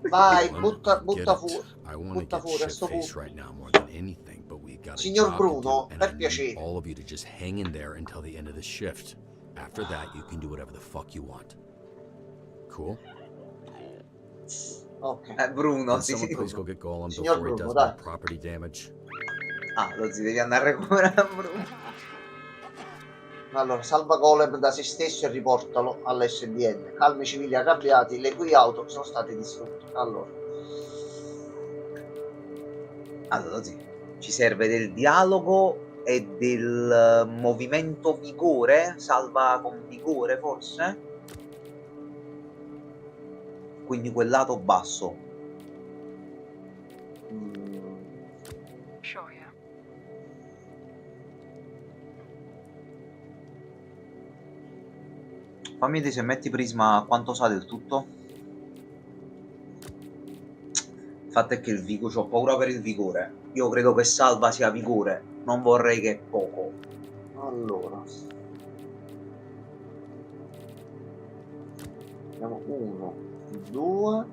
Vai, butta fuori. I want to Butta get fuori a sto shitface punto. right now more than anything, but we got a Signor job Bruno, to do, and per I need piacere. all of you to just hang in there until the end of the shift. After that, you can do whatever the fuck you want. Cool? Ok. Bruno, Can sì, someone sì. please go get Golem Signor before he Bruno, does dai. more property damage? Ah, lo si devi andare a recuperare Bruno. Allora, salva Golem da se stesso e riportalo all'SDN. Calmi civili arrabbiati, le cui auto sono state distrutte. Allora, sì. Ci serve del dialogo e del movimento vigore. Salva con vigore, forse? Quindi quel lato basso. Sure, yeah. Fammi vedere se metti Prisma quanto sa del tutto. Il fatto è che il vigore, ho paura per il vigore. Io credo che salva sia vigore, non vorrei che è poco. Allora, abbiamo 1, 2.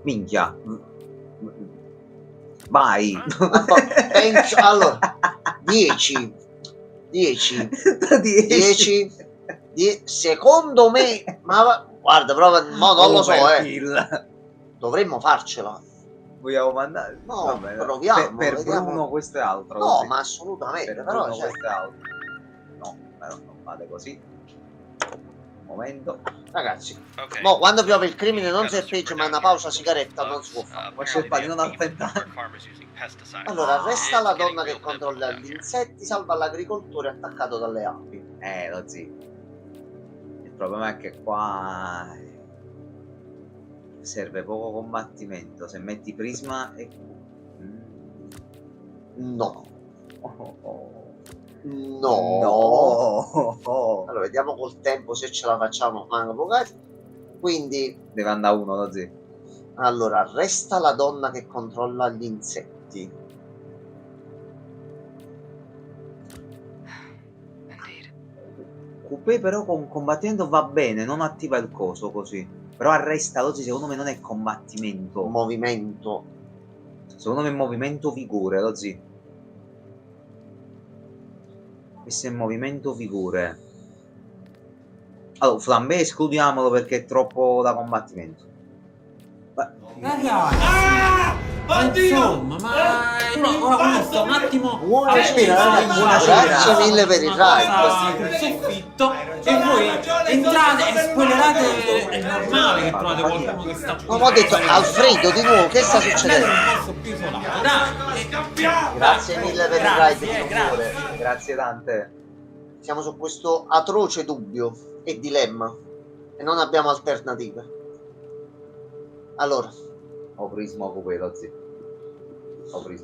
Minchia. Vai. Penso, allora, 10. Secondo me, ma guarda, proprio, no, non lo so, Overkill. dovremmo farcela. Vogliamo mandare? No, Vabbè, proviamo, per vediamo. Bruno questo è altro. No, così. ma assolutamente, Per però Bruno cioè, questo è altro. No, però non fate così. Un momento. ragazzi, mo quando piove il crimine non serpeggia, ma una pausa sigaretta non si può fare. Ma c'è il panino da 30 anni. Allora, arresta la donna che controlla gli insetti, salva l'agricoltore attaccato dalle api. Lo zio. Il problema è che qua serve poco combattimento. Se metti prisma e... No. No. No. Allora, vediamo col tempo se ce la facciamo. Manca poco. Quindi deve andare uno, lo zio. allora, arresta la donna che controlla gli insetti. Coupé però con combattimento va bene, non attiva il coso così. Però arresta lo zio, secondo me non è combattimento. Movimento. Secondo me è movimento vigore, lo zio. Questo è movimento vigore. Allora, Flambé escludiamolo perché è troppo da combattimento. Insomma, ma ora sto un attimo. Grazie mille per il ride. Il soffitto e voi entrate e spoilerate. È normale che trovate qualcuno che sta. Non ho detto Alfredo di nuovo, che sta succedendo? Non posso più isolare. Dai. Grazie mille per il ride, signore. Grazie tante. Siamo su questo atroce dubbio e dilemma e non abbiamo alternative. Allora, ho prisma Coupé, lo zio.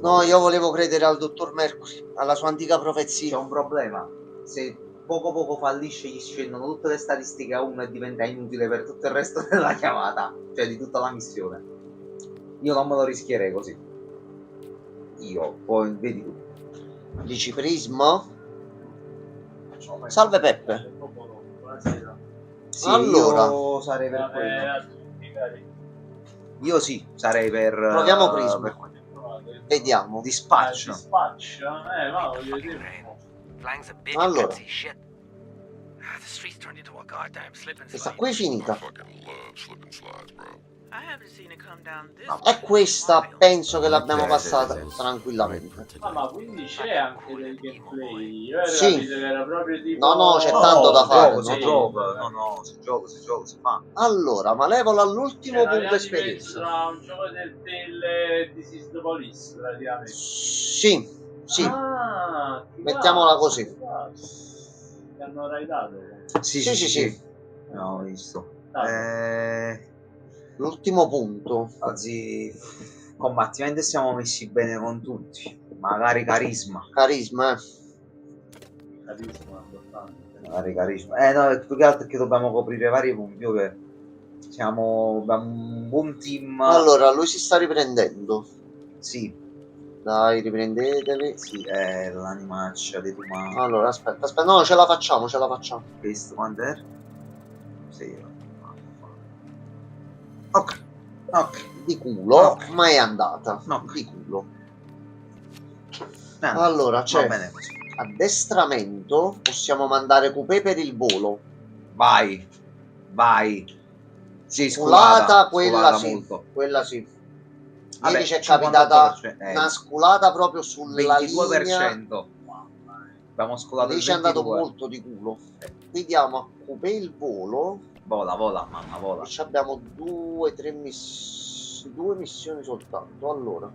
No, io volevo credere al dottor Mercury, alla sua antica profezia. C'è un problema. Se poco fallisce, gli scendono tutte le statistiche a 1 e diventa inutile per tutto il resto della chiamata, cioè di tutta la missione. Io non me lo rischierei così. Io, poi vedi tu. Dici prisma? Salve Peppe. Sì, allora, io sarei per quello. Io sì, sarei per... proviamo prisma. Vediamo. Dispaccio. Allora. Questa qui è finita. E questa penso che l'abbiamo passata tranquillamente. Ma quindi c'è anche del gameplay? Io ero Sì. capito che era proprio tipo... No, c'è tanto da fare. Si gioca, si fa. Allora, Malevola all'ultimo punto esperienza. Un gioco del Disease the Police, praticamente. Sì, sì. Ah, mettiamola così. Ti hanno raidato. Sì. No, ho visto. L'ultimo punto. Oggi combattimento siamo messi bene con tutti. Magari carisma. Carisma, Magari carisma. No, più che altro è che dobbiamo coprire vari punti. Che abbiamo un buon team. Allora, lui si sta riprendendo. Sì. Dai, riprendetevi. Sì, è l'animaccia dei umani. Allora, aspetta, no, ce la facciamo. Questo quanto è? Sì. Ok. Di culo, ma è andata. No. Di culo. Allora, c'è bene così. addestramento. Possiamo mandare Coupé per il volo. Vai. Sì, Sculata, quella sì. Molto. Quella sì. Vabbè, Ieri ci è capitata 58%, una sculata proprio sulla 22%. linea. Abbiamo sculato Lì il ci è andato 22. molto di culo. Qui diamo a Coupé il volo. Vola, mamma, vola. E ci abbiamo due missioni soltanto. Allora,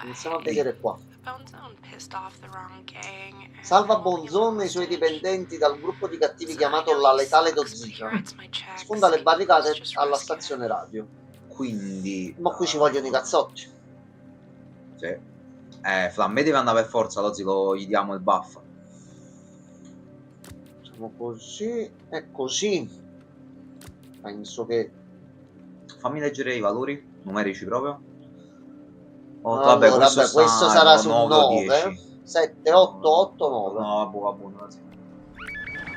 iniziamo a vedere qua. Salva Bonzone e i suoi dipendenti dal gruppo di cattivi chiamato la Letale Dozzina. Sfonda le barricate alla stazione radio. Quindi... Ma qui ci vogliono i cazzotti. Sì. Flamme deve andare per forza, gli diamo il buff. Facciamo così e così. Penso che... Fammi leggere i valori numerici proprio. Allora, questo sarà su 9, 7, 8, 8, 9. No, buono.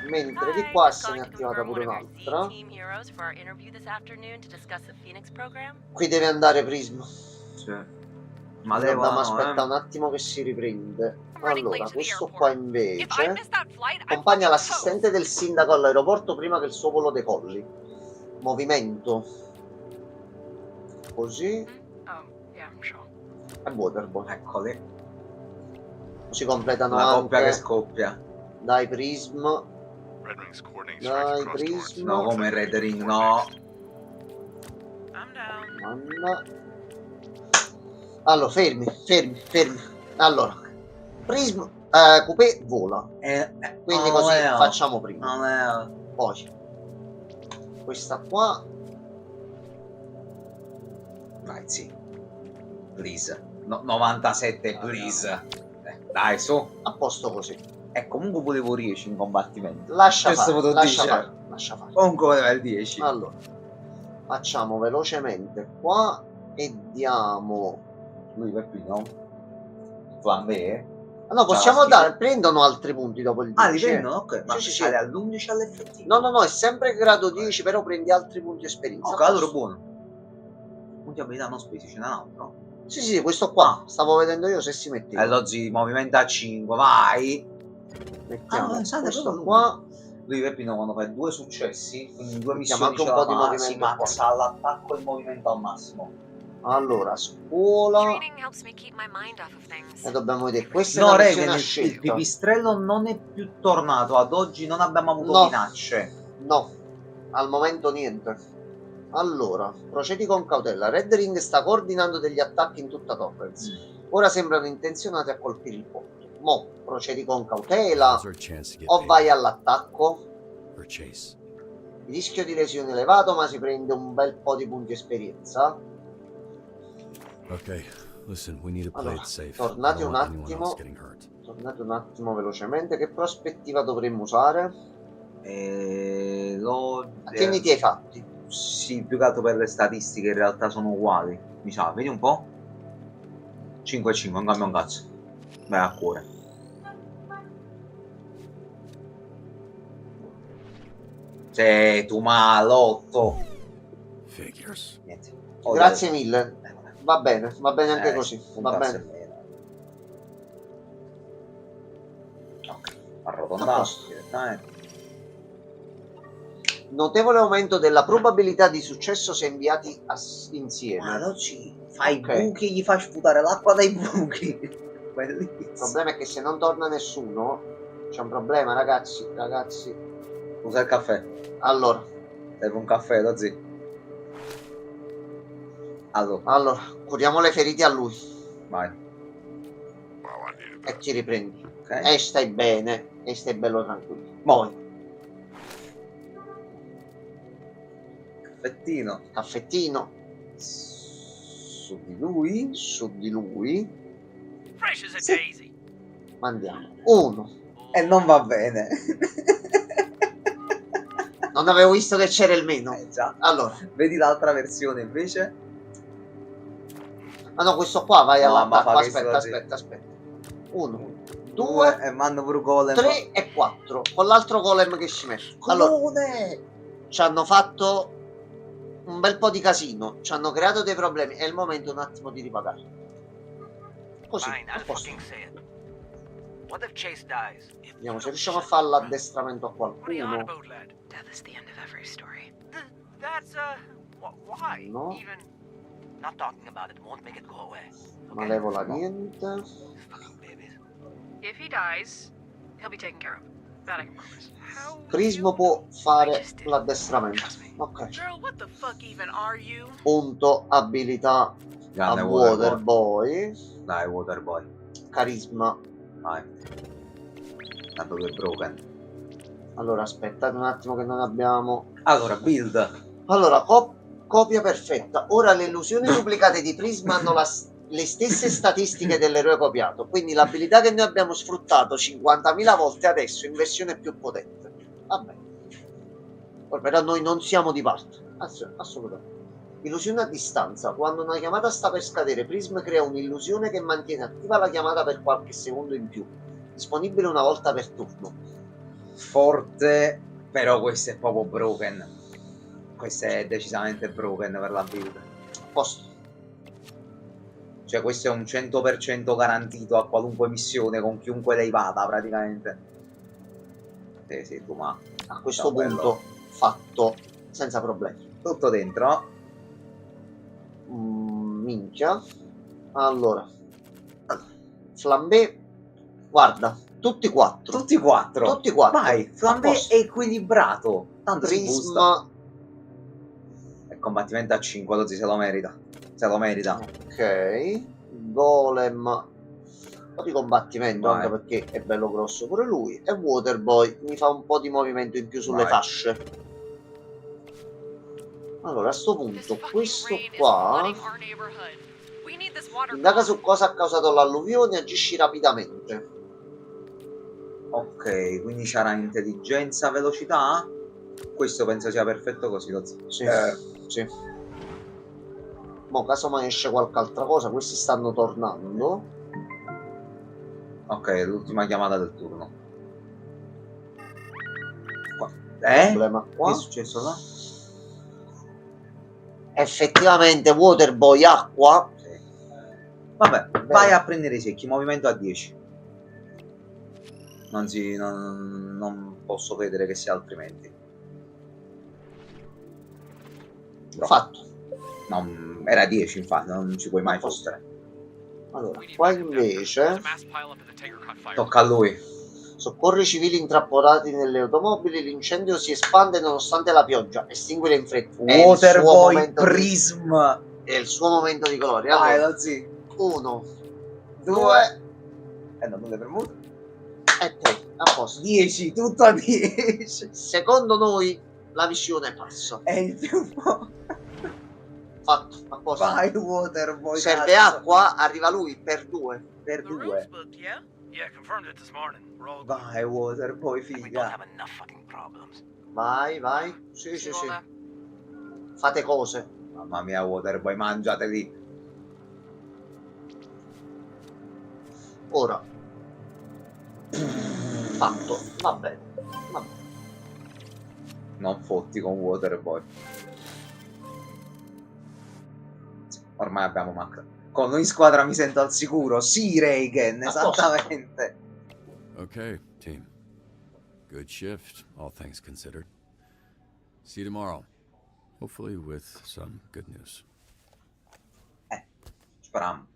Mentre di qua se ne è attivata pure un'altra. Qui deve andare Prisma. Sì. Dobbiamo aspettare un attimo che si riprende. Allora, questo qua invece accompagna l'assistente del sindaco all'aeroporto prima che il suo volo decolli. Movimento. Così. e Waterboy. Eccoli. Si completano La coppia anche che scoppia. dai Prism. Dai Prism. No, come Red Ring, no. Manna. Allora, fermi. Allora, Prism, Coupé vola. Quindi così facciamo prima. Poi, questa qua. Vai, sì. Please. 97, please. Dai, su. A posto così. E comunque volevo 10 in combattimento. Lascia Questo fare, lo lascia dice. fare, lascia fare. Comunque voleva il 10. Allora, facciamo velocemente qua e diamo... Lui Peppino? Flambé? No, possiamo dare, prendono altri punti dopo il 10. Ah, li prendono? Ok, ma sì, sale all'11 all'effettivo. No, è sempre grado 10, però prendi altri punti esperienza. Ok, allora buono. Punti abilità non spesi, ce n'è un altro? Sì, questo qua. Stavo vedendo io se si metteva. E Lozzi movimento a 5, vai! Mettiamo questo qua. Lui Peppino quando fai 2 successi, quindi 2 Mettiamo missioni anche un po' di si movimento qua. mazza all'attacco e il movimento al massimo. Allora, scuola. E dobbiamo vedere. Questa è No, una missione Raven, a il scelta. pipistrello non è più tornato. Ad oggi non abbiamo avuto minacce. No, al momento niente. Allora, procedi con cautela. Red Ring sta coordinando degli attacchi in tutta Torrens. Ora sembrano intenzionati a colpire il porto. Mo, procedi con cautela o vai all'attacco? Il rischio di lesione è elevato, ma si prende un bel po' di punti esperienza. Okay, listen, we need to play it safe. Tornate I un don't want anyone attimo. else getting hurt. Tornate un attimo velocemente. Che prospettiva dovremmo usare? Attieniti ai fatti. Sì, più che altro per le statistiche in realtà sono uguali. Mi sa, vedi un po'? 5-5, non cambia un cazzo. Vai a cuore. Sei tu malotto. Figures. Niente. Grazie mille. Va bene anche così. Va grazie bene. Ok, arrotondato direttamente. Notevole aumento della probabilità di successo se inviati insieme. Ma non ci fai buchi, gli fai sputare l'acqua dai buchi. Il problema è che se non torna nessuno c'è un problema, ragazzi. Usa il caffè. Allora, serve un caffè, Lozzi. Allora, curiamo le ferite a lui. Vai. E ti riprendi. Okay. E stai bene. E stai bello tranquillo. Poi. Caffettino. Su di lui. Fresh as a daisy. Mandiamo. 1. E non va bene. Non avevo visto che c'era il meno. Già. Allora. Vedi l'altra versione invece? Ah no, questo qua vai No, all'attacco. ma Aspetta. 1, 2, e mando pure golem. 3 e 4. Con l'altro golem che ci mette. Allora, ci hanno fatto un bel po' di casino. Ci hanno creato dei problemi. È il momento un attimo di ripagare. Così. A posto. Vediamo se riusciamo a fare l'addestramento a qualcuno. No. Malevola niente. If he dies, he'll be taken care of. That I can promise. Prismo può fare l'addestramento. Ok. Girl, what the fuck even are you? Punto abilità Grande a Waterboy. Dai, Waterboy. Carisma. Vai. Tanto che è broken. Allora, aspettate un attimo che non abbiamo... Allora, build. Allora, copia perfetta. Ora le illusioni duplicate di Prisma hanno le stesse statistiche dell'eroe copiato, quindi l'abilità che noi abbiamo sfruttato 50.000 volte adesso in versione più potente. Vabbè. Poi però noi non siamo di parte. Assolutamente. Illusione a distanza. Quando una chiamata sta per scadere, Prism crea un'illusione che mantiene attiva la chiamata per qualche secondo in più. Disponibile una volta per turno. Forte, però questo è proprio broken. Questo è decisamente broken per la build. Posto. Cioè questo è un 100% garantito a qualunque missione con chiunque lei vada praticamente. Sì, tu ma a questo punto fatto senza problemi. Tutto dentro. Minchia. Allora, Flambé, guarda, tutti 4. Tutti 4. Tutti 4. Vai, Flambé è equilibrato. Tanto si busta. Prisma. E combattimento a 5, Lozzi se lo merita. Se lo merita. Ok. Golem. Un po' di combattimento, Vai. anche perché è bello grosso pure lui. E Waterboy mi fa un po' di movimento in più sulle Vai. fasce. Allora, a sto punto, questo qua indaga su cosa ha causato l'alluvione e agisci rapidamente. Ok, quindi c'era intelligenza, velocità. Questo penso sia perfetto così, Lozzi. Sì, sì. Mo, casomai esce qualche altra cosa, questi stanno tornando. Ok, l'ultima chiamata del turno. Problema qua. Che è successo là? Effettivamente Waterboy acqua. Vabbè, vai a prendere i secchi, movimento a 10. Non posso credere che sia altrimenti. Fatto. No, era 10 infatti, non ci puoi mai fottere. Allora, qua invece Tocca a lui. soccorre i civili intrappolati nelle automobili, l'incendio si espande nonostante la pioggia, estinguere in fretta. Waterboy Prism. È il suo momento di gloria. Vai, Allora, Lozzi. 1, 2 2 e non l'hai premuto. e 3. A posto. 10, tutto a 10. Secondo noi la missione passa. È il più Fatto, a posto. Vai, Waterboy. Serve acqua, arriva lui per 2. Per 2. Vai, Waterboy, figa. Vai, vai. Sì, sì, sì. Fate cose. Mamma mia, Waterboy, mangiateli. Ora. Fatto. Va bene. Va bene. Non fotti con Waterboy. Ormai abbiamo macchina. Con noi in squadra mi sento al sicuro. Sì, Reagan, esattamente. Okay, team. Good shift, all things considered. See you tomorrow. Hopefully with some good news. Speriamo.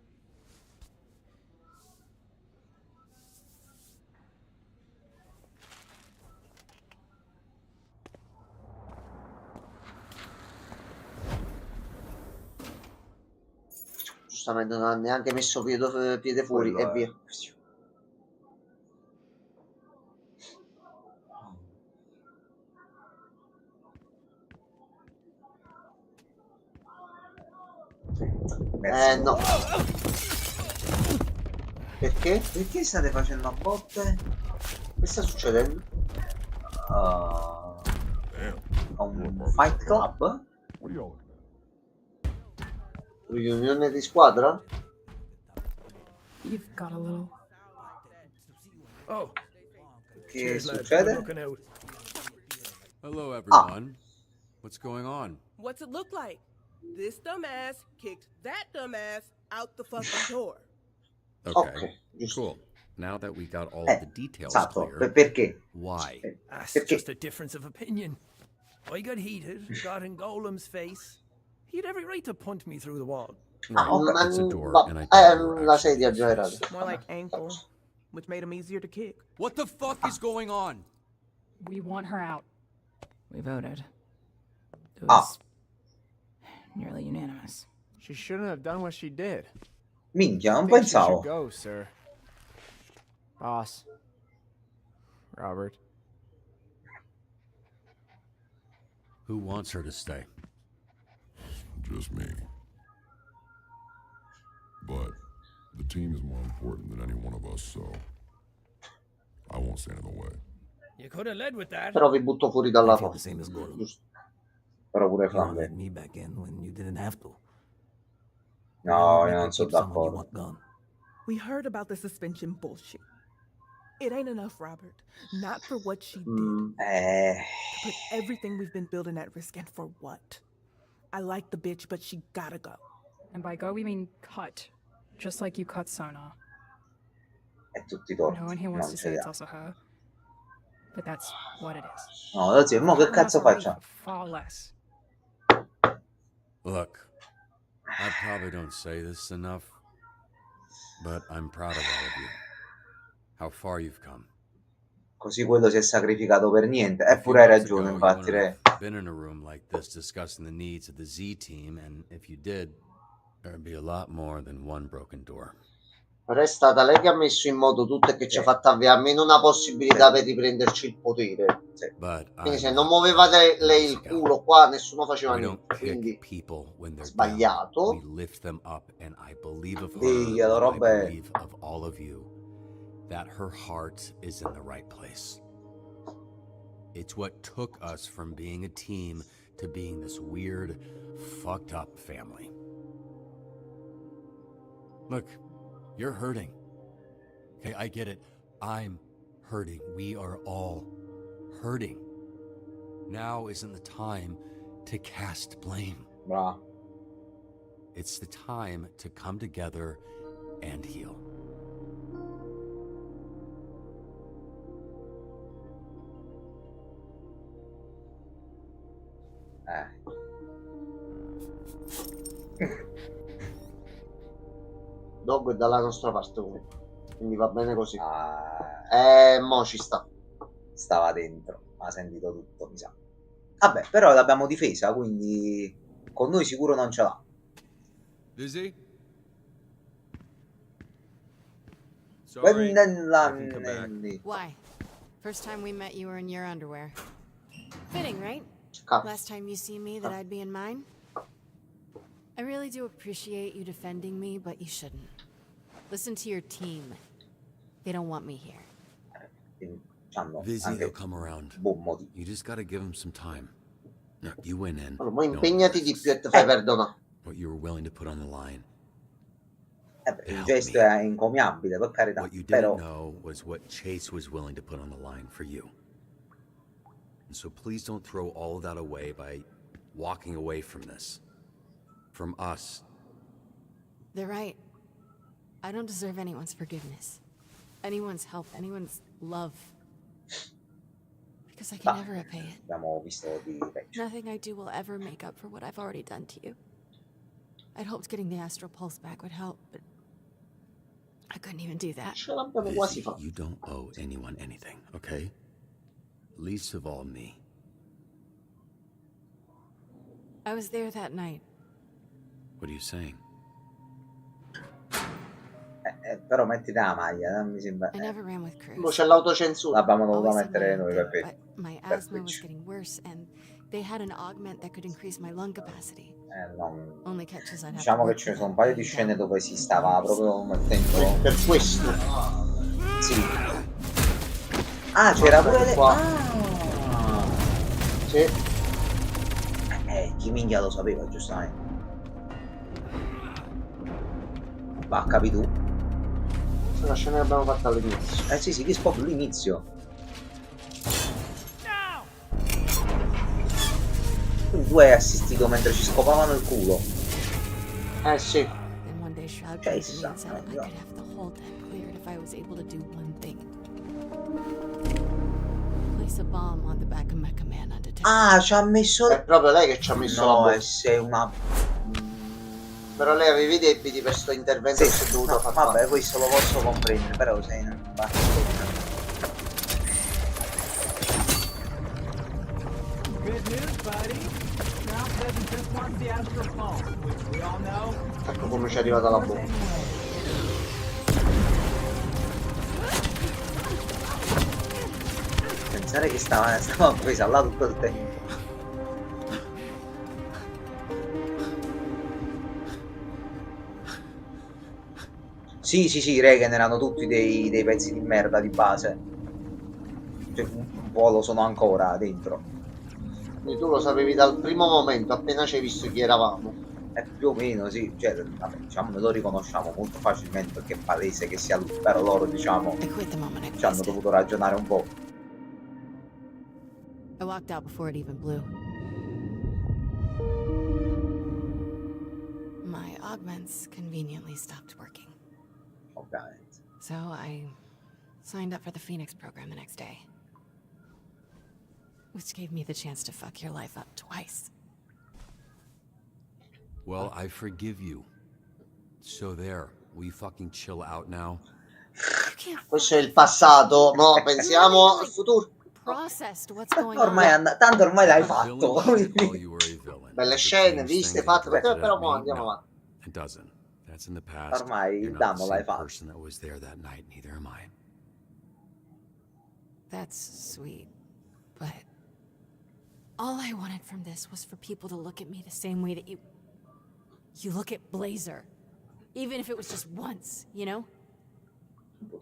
Giustamente non ha neanche messo piede fuori Quello e è. via. No. Perché? Perché state facendo a botte? Che sta succedendo? Un fight club? Riunione di squadra? You've got a little. Oh, Che succede? Hello, everyone. What's going on? What's it look like? This dumbass kicked that dumbass out the fucking door. Okay, cool. Now that we got all of the details Esatto, clear, perché? why? That's Perché? just a difference of opinion. I got heated, got in Golem's face. He had every right to punt me through the wall. Right, it's a door, and I thought you were la actually sedia his già era. face. More like ankle, which made him easier to kick. What the fuck is going on? We want her out. We voted. It Ah. was nearly unanimous. She shouldn't have done what she did. Minchia, non Think she should pensavo. go, sir. Boss. Robert. Who wants her to stay? Just me. But the team is more important than any one of us, so I won't stand in the way. You could have led with that. Però vi butto fuori dalla I feel the porta. same as Gordon. Giusto. Però pure You don't Flambe. let me back in when you didn't have to. No, You io non make sono keep someone you d'accordo. want gone. We heard about the suspension bullshit. It ain't enough, Robert. Not for what she did. To put everything we've been building at risk, and for what? I like the bitch, but she gotta go. And by go, we mean cut. Just like you cut Sona. È tutti torti. No one here wants Non to ce say li it's ha. also her. But that's what it is. No, Lozzi, mo che cazzo facciamo? Far less. Look, I probably don't say this enough, But I'm proud of all of you. How far you've come. Così quello si è sacrificato per niente. A few Eppure hai months ragione, ago, infatti, you Re. wouldn't have been in a room like this discussing the needs of the Z team, and if you did, there'd be a lot more than one broken door. Però è stata lei che ha messo in moto tutto e che ci ha fatto avere almeno una possibilità per riprenderci il potere. Quindi se non muovevate lei il culo qua, nessuno faceva We don't niente. Quindi kick people when they're sbagliato. down. We lift them up, and I believe of her, Diglielo, what I Robè. believe of all of you, that her heart is in the right place. It's what took us from being a team to being this weird, fucked up family. Look, you're hurting. Okay, I get it. I'm hurting. We are all hurting. Now isn't the time to cast blame. Bravo. It's the time to come together and heal. Dog è dalla nostra parte comunque. Quindi va bene così. Mo ci sta. Stava dentro, ha sentito tutto, mi sa. Vabbè, però l'abbiamo difesa, quindi con noi sicuro non ce l'ha. Lizzie? Why? First time we met, you were in your underwear. Fitting, right? Last time you see me, that I'd be in mine. I really do appreciate you defending me, but you shouldn't. Listen to your team. They don't want me here. Vizzy will come around. You just gotta give him some time. No, you went in. Allora, mo impegnati di più e ti fai perdonare. What you were willing to put on the line. Il gesto è encomiabile, per carità. What you Però didn't know was what Chase was willing to put on the line for you. And so please don't throw all of that away by walking away from this. From us. They're right. I don't deserve anyone's forgiveness. Anyone's help, anyone's love. Because I can never repay it. abbiamo visto di peggio. Nothing I do will ever make up for what I've already done to you. I'd hoped getting the astral pulse back would help, but I couldn't even do that. Vizzy, you don't owe anyone anything, okay? Least of all me. I was there that night. What are you saying? Però metti la maglia, non mi sembra. I never ran with Cruz. C'è l'autocensura. L'abbiamo dovuto Always mettere said noi my per but my per asthma was Twitch. getting worse, and they had an augment that could increase my lung capacity. Non... Only catches I'd have Diciamo to che work ce ne for sono un that paio di being scene down. dove si stava proprio mettendo. Per questo. Sì. Ah, c'era pure le. Qua. Ah. Sì. Chi minchia lo sapeva, giustamente. Va, capi tu? Questa è la scena che abbiamo fatto all'inizio. Sì, sì, che proprio l'inizio. Tu hai assistito mentre ci scopavano il culo. Sì. Then one day Shroud came to me and said I could have the whole deck cleared if I was able to do one thing. Place a bomb on the back of Mecha Man undetected. Ah, ci ha messo. È proprio lei che ci ha messo la No, bocca. sei una. Però lei aveva i debiti per sto intervento che si è dovuto fare. Vabbè, questo lo posso comprendere, però sei una Good news, buddy. Trump doesn't just want the astral pulse, which we all know. Ecco come ci è arrivata la bocca. Pensare che stava presa là tutto il tempo. Sì, sì, sì, Regen erano tutti dei pezzi di merda di base. Cioè, un po' lo sono ancora dentro. Quindi tu lo sapevi dal primo momento, appena ci hai visto chi eravamo. Più o meno, sì. Cioè, vabbè, diciamo, noi lo riconosciamo molto facilmente perché è palese che sia lui. Però loro, diciamo, ci hanno dovuto ragionare un po'. I walked out before it even blew. My augments conveniently stopped working. Ovviamente. So I signed up for the Phoenix program the next day. Which gave me the chance to fuck your life up twice. Well, I forgive you. So there. will you fucking chill out now? Questo è il passato, no? Pensiamo al futuro. Processed what's going Ormai on. tanto ormai l'hai fatto. Belle scene, viste, fatte, però mo andiamo avanti. It doesn't. That's in the past. Ormai il You're not the danno l'hai same fatto. person that was there that night, neither am I. That's sweet, but all I wanted from this was for people to look at me the same way that you look at Blazer, even if it was just once, you know?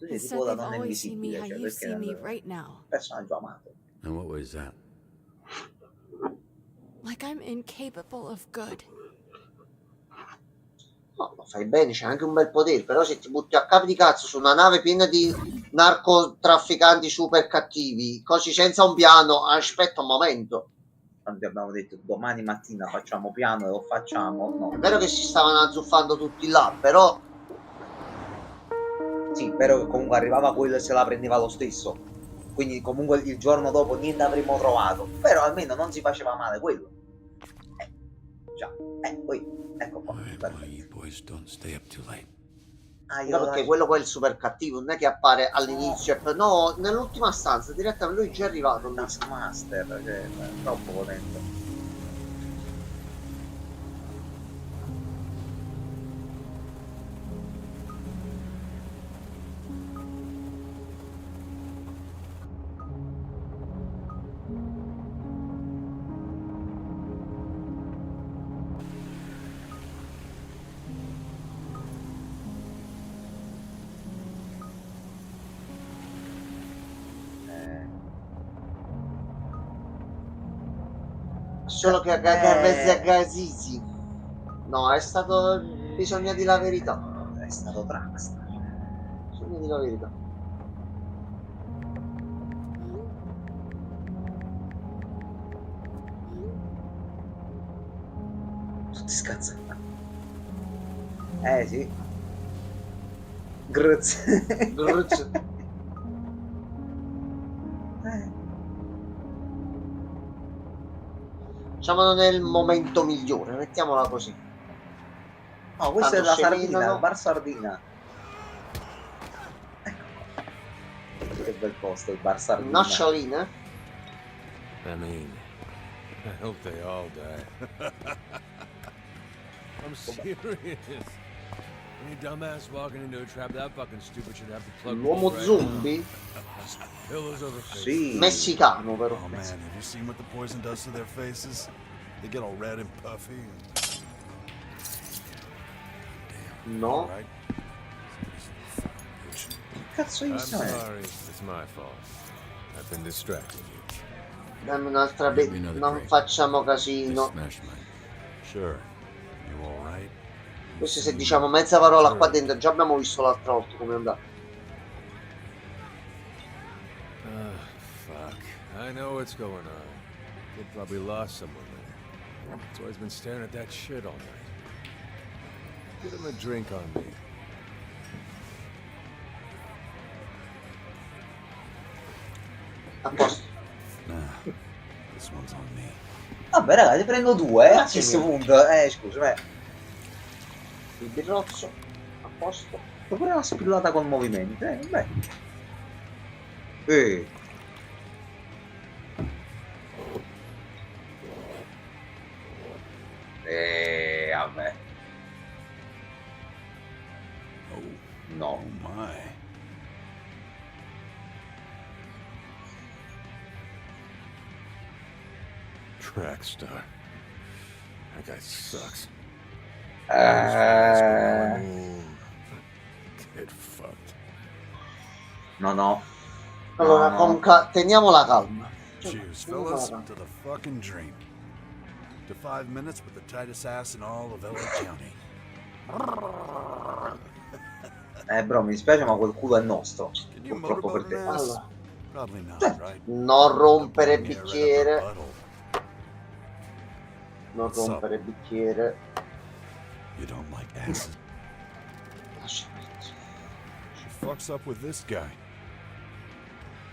Instead, they've always seen me how you see me right now. Personaggio amato. And what was that? Like I'm incapable of good. No, lo fai bene, c'è anche un bel potere, però se ti butti a capo di cazzo su una nave piena di narcotrafficanti super cattivi, così senza un piano, aspetta un momento. Quando abbiamo detto domani mattina facciamo piano e lo facciamo, no. È vero che si stavano azzuffando tutti là, però... Sì, però comunque arrivava quello e se la prendeva lo stesso. Quindi comunque il giorno dopo niente avremmo trovato. Però almeno non si faceva male quello. Già, poi, ecco qua. No, perché quello poi è il super cattivo, non è che appare all'inizio, no, nell'ultima stanza, direttamente lui è già arrivato. Taskmaster, cioè, è troppo potente. Solo che Gazizi. No, è stato. Bisogna dire la verità. È stato Drax. Bisogna dire la verità. Tutti scazzati. Sì. Grazie. Diciamo nel momento migliore, mettiamola così. No, questa Tanto è la sardina, no? il bar sardina. Ecco. Che bel posto il bar sardina. Noccioline? I mean, I hope they all die. I'm serious. Any dumbass walking into a trap that fucking stupid should have to plug. L'uomo zombie? Pillows over face. Sì. Messicano però. Oh man, have you seen what the poison does to their faces? They get all red and puffy. No. Cazzo I'm io sorry, it's my fault. I've been distracting you. Dammi un'altra non facciamo casino. Sure. You all right? Questo se diciamo mezza parola qua dentro, già abbiamo visto l'altra volta come è andato. Fuck. I know what's going on. Kid probably lost someone there. So he's been staring at that shit all night. Give him a drink on me. A posto. This one's on me. Vabbè ragazzi, prendo due a questo punto. Scusa, Il birrozzo, a posto. Ho pure una spillata col movimento, vabbè. Vabbè. No. Oh my. Trackstar. That guy sucks. Get fucked. No. Allora, teniamo la calma. Cheers, fellas, to the fucking dream. To 5 minutes with the tightest ass in all of LA County. Bro, mi dispiace ma quel culo è nostro. Purtroppo per te. Allora. Probably not, right? Non rompere bicchiere. Non rompere bicchiere. You don't like acid. She fucks up with this guy.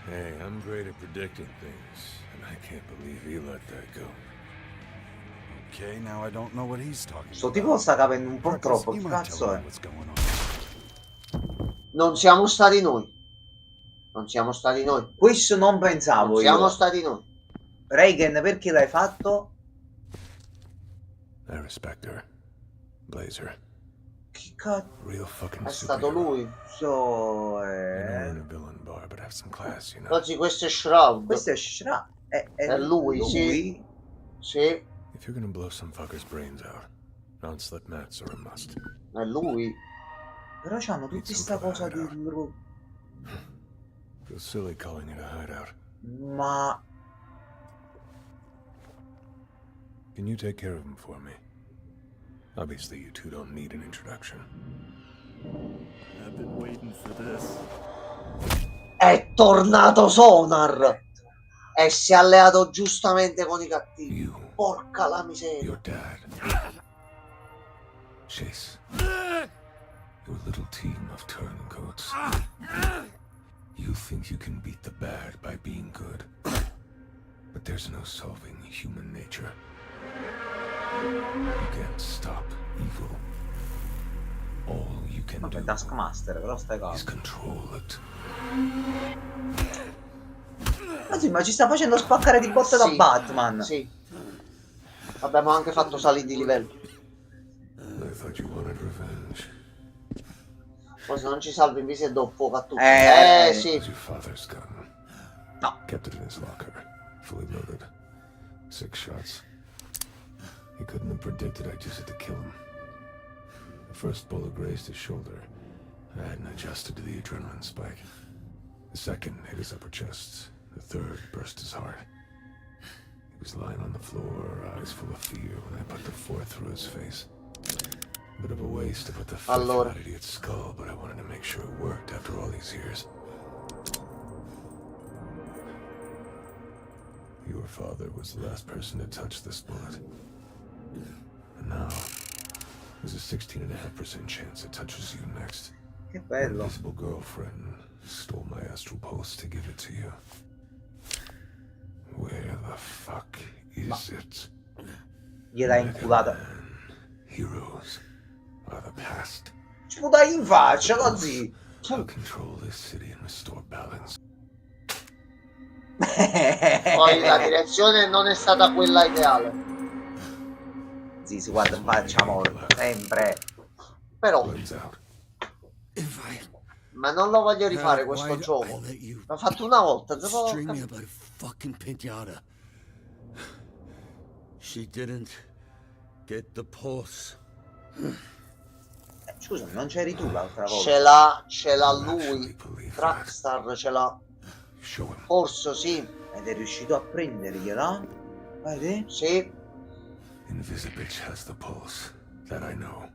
Hey, I'm great at predicting things, and I can't believe he let that go. Okay, now I don't know what he's talking Sto about. tipo sta capendo un po' Freckles, troppo, you che might cazzo tell è? me what's going on. Non siamo stati noi. Non siamo stati noi. Questo non pensavo Non io. siamo stati noi. Reagan, perché l'hai fatto? I respect her. Blazer. Che cazzo? Real fucking È stato lui. You know we're in a villain bar, but have some class, you know. Oggi questo è Shroud. Questo è Shroud. È lui, sì. Sì. If you're gonna blow some fucker's brains out, non-slip mats are a must. È lui. Però c'hanno tutta questa cosa di... Feels silly calling it a hideout. Ma... Can you take care of him for me? Obviously, you two don't need an introduction. I've been waiting for this. È tornato Sonar. E si è alleato giustamente con i cattivi. Porca la miseria. Your dad. Chase. Your little team of turncoats. You think you can beat the bad by being good. But there's no solving human nature. You can't stop evil. All you can do Taskmaster, però stai calmo. is control it. Ma sì, ma ci sta facendo spaccare di botte da Batman. Sì. Abbiamo anche fatto salire di livello. I thought you wanted revenge. Poi se non ci salvi in visi e do fuoco a tutti. Sì. Your father's gun. No. Kept it in his locker, fully loaded. 6 shots. He couldn't have predicted I'd use it to kill him. The first bullet grazed his shoulder. I hadn't adjusted to the adrenaline spike. The second hit his upper chest. The third burst his heart. He was lying on the floor, eyes full of fear, when I put the fourth through his face. A bit of a waste to put the fifth in that idiot's skull, but I wanted to make sure it worked after all these years. Your father was the last person to touch this bullet. And now, there's a 16.5% chance it touches you next. Che bello. My invisible girlfriend stole my astral pulse to give it to you. Where the fuck is it? Gliel'hai inculata. Heroes are the past. Sputai in faccia, così. I'll control this city and restore balance. Poi la direzione non è stata quella ideale. Sì, si guarda in faccia morta, sempre. Però ma non lo voglio rifare questo gioco. L'ho fatto una volta. String me about a fucking pinata. She didn't get the pulse. Scusami, non c'eri tu l'altra volta? Ce l'ha lui. Trackstar ce l'ha. Forse sì. Ed è riuscito a prendergliela? Vedi? Sì. Invisibitch has the pulse. That I know.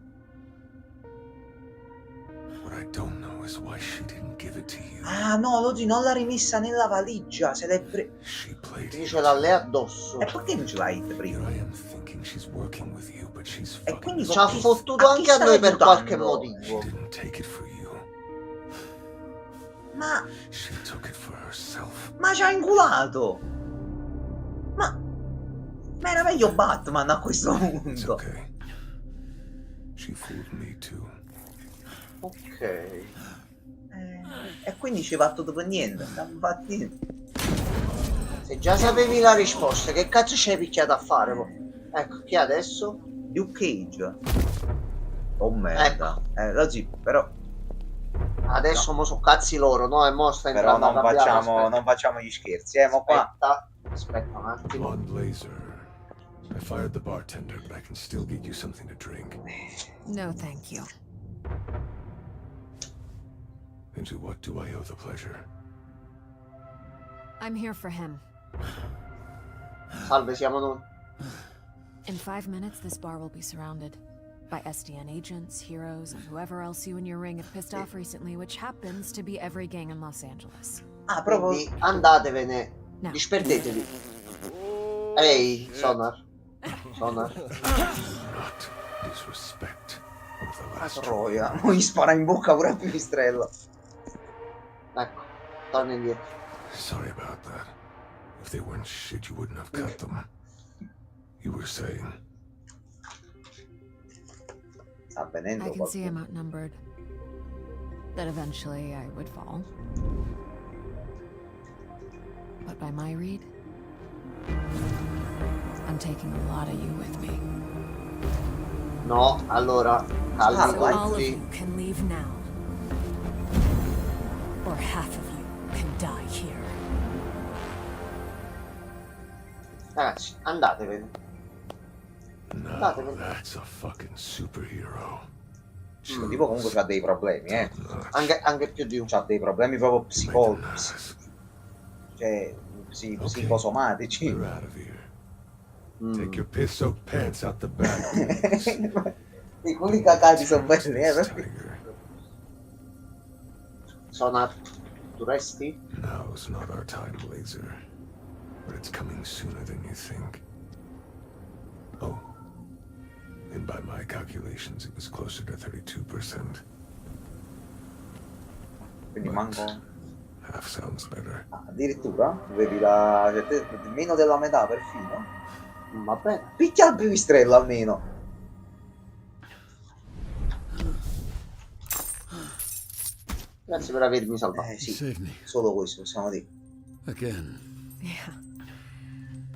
What I don't know is why she didn't give it to you. Ah no, Lodi non l'ha rimessa nella valigia, se l'è Quindi ce l'ha lei addosso. E perché non ce l'hai prima? E quindi ci ha fottuto anche a noi per qualche motivo. Ma ci ha inculato. Ma era meglio Batman a questo punto. She fooled me too. Ok. E quindi ci va tutto per niente. Infatti... Se già sapevi la risposta, che cazzo ci hai picchiato a fare? Ecco, chi adesso? Luke Cage. Oh merda. Così, però... Adesso mo so cazzi loro, no? E mo sta però entrando non facciamo gli scherzi, mo qua. Aspetta un attimo. On Blazer. I fired the bartender, but I can still get you something to drink. No, thank you. And to what do I owe the pleasure? I'm here for him. Salve, siamo noi. In 5 minutes, this bar will be surrounded by SDN agents, heroes, and whoever else you and your ring have pissed off recently, which happens to be every gang in Los Angeles. Ah, quindi andatevene. Disperdetevi. Ehi, Sonar. Sonar. Not disrespect of the last Troia, mo gli spara in bocca pure a Pipistrello. Ecco, torna indietro. Sorry about that. If they weren't shit, you wouldn't have cut them. You were saying. Sta venendo I can see I'm outnumbered. that eventually I would fall. But by my read, I'm taking a lot of you with me. No, allora, calmi So all of tutti. you can leave now. Or half of you can die here. Ragazzi, andatevene. No, that's a fucking superhero. Questo tipo comunque c'ha dei problemi, Anche più di uno. C'ha dei problemi proprio cioè, psicosomatici. Take your piss-soaked pants out the back. I culi cacati sono belli, Sono turisti? Now's not our time, Blazer. But it's coming sooner than you think. Oh. And by my calculations, it was closer to 32%. Quindi manco... Half sounds better. Addirittura? Vedi la... meno della metà perfino? Va bene. Picchia il pipistrello almeno. Grazie per avermi salvato. Sì, solo questo possiamo dire. Again. Yeah.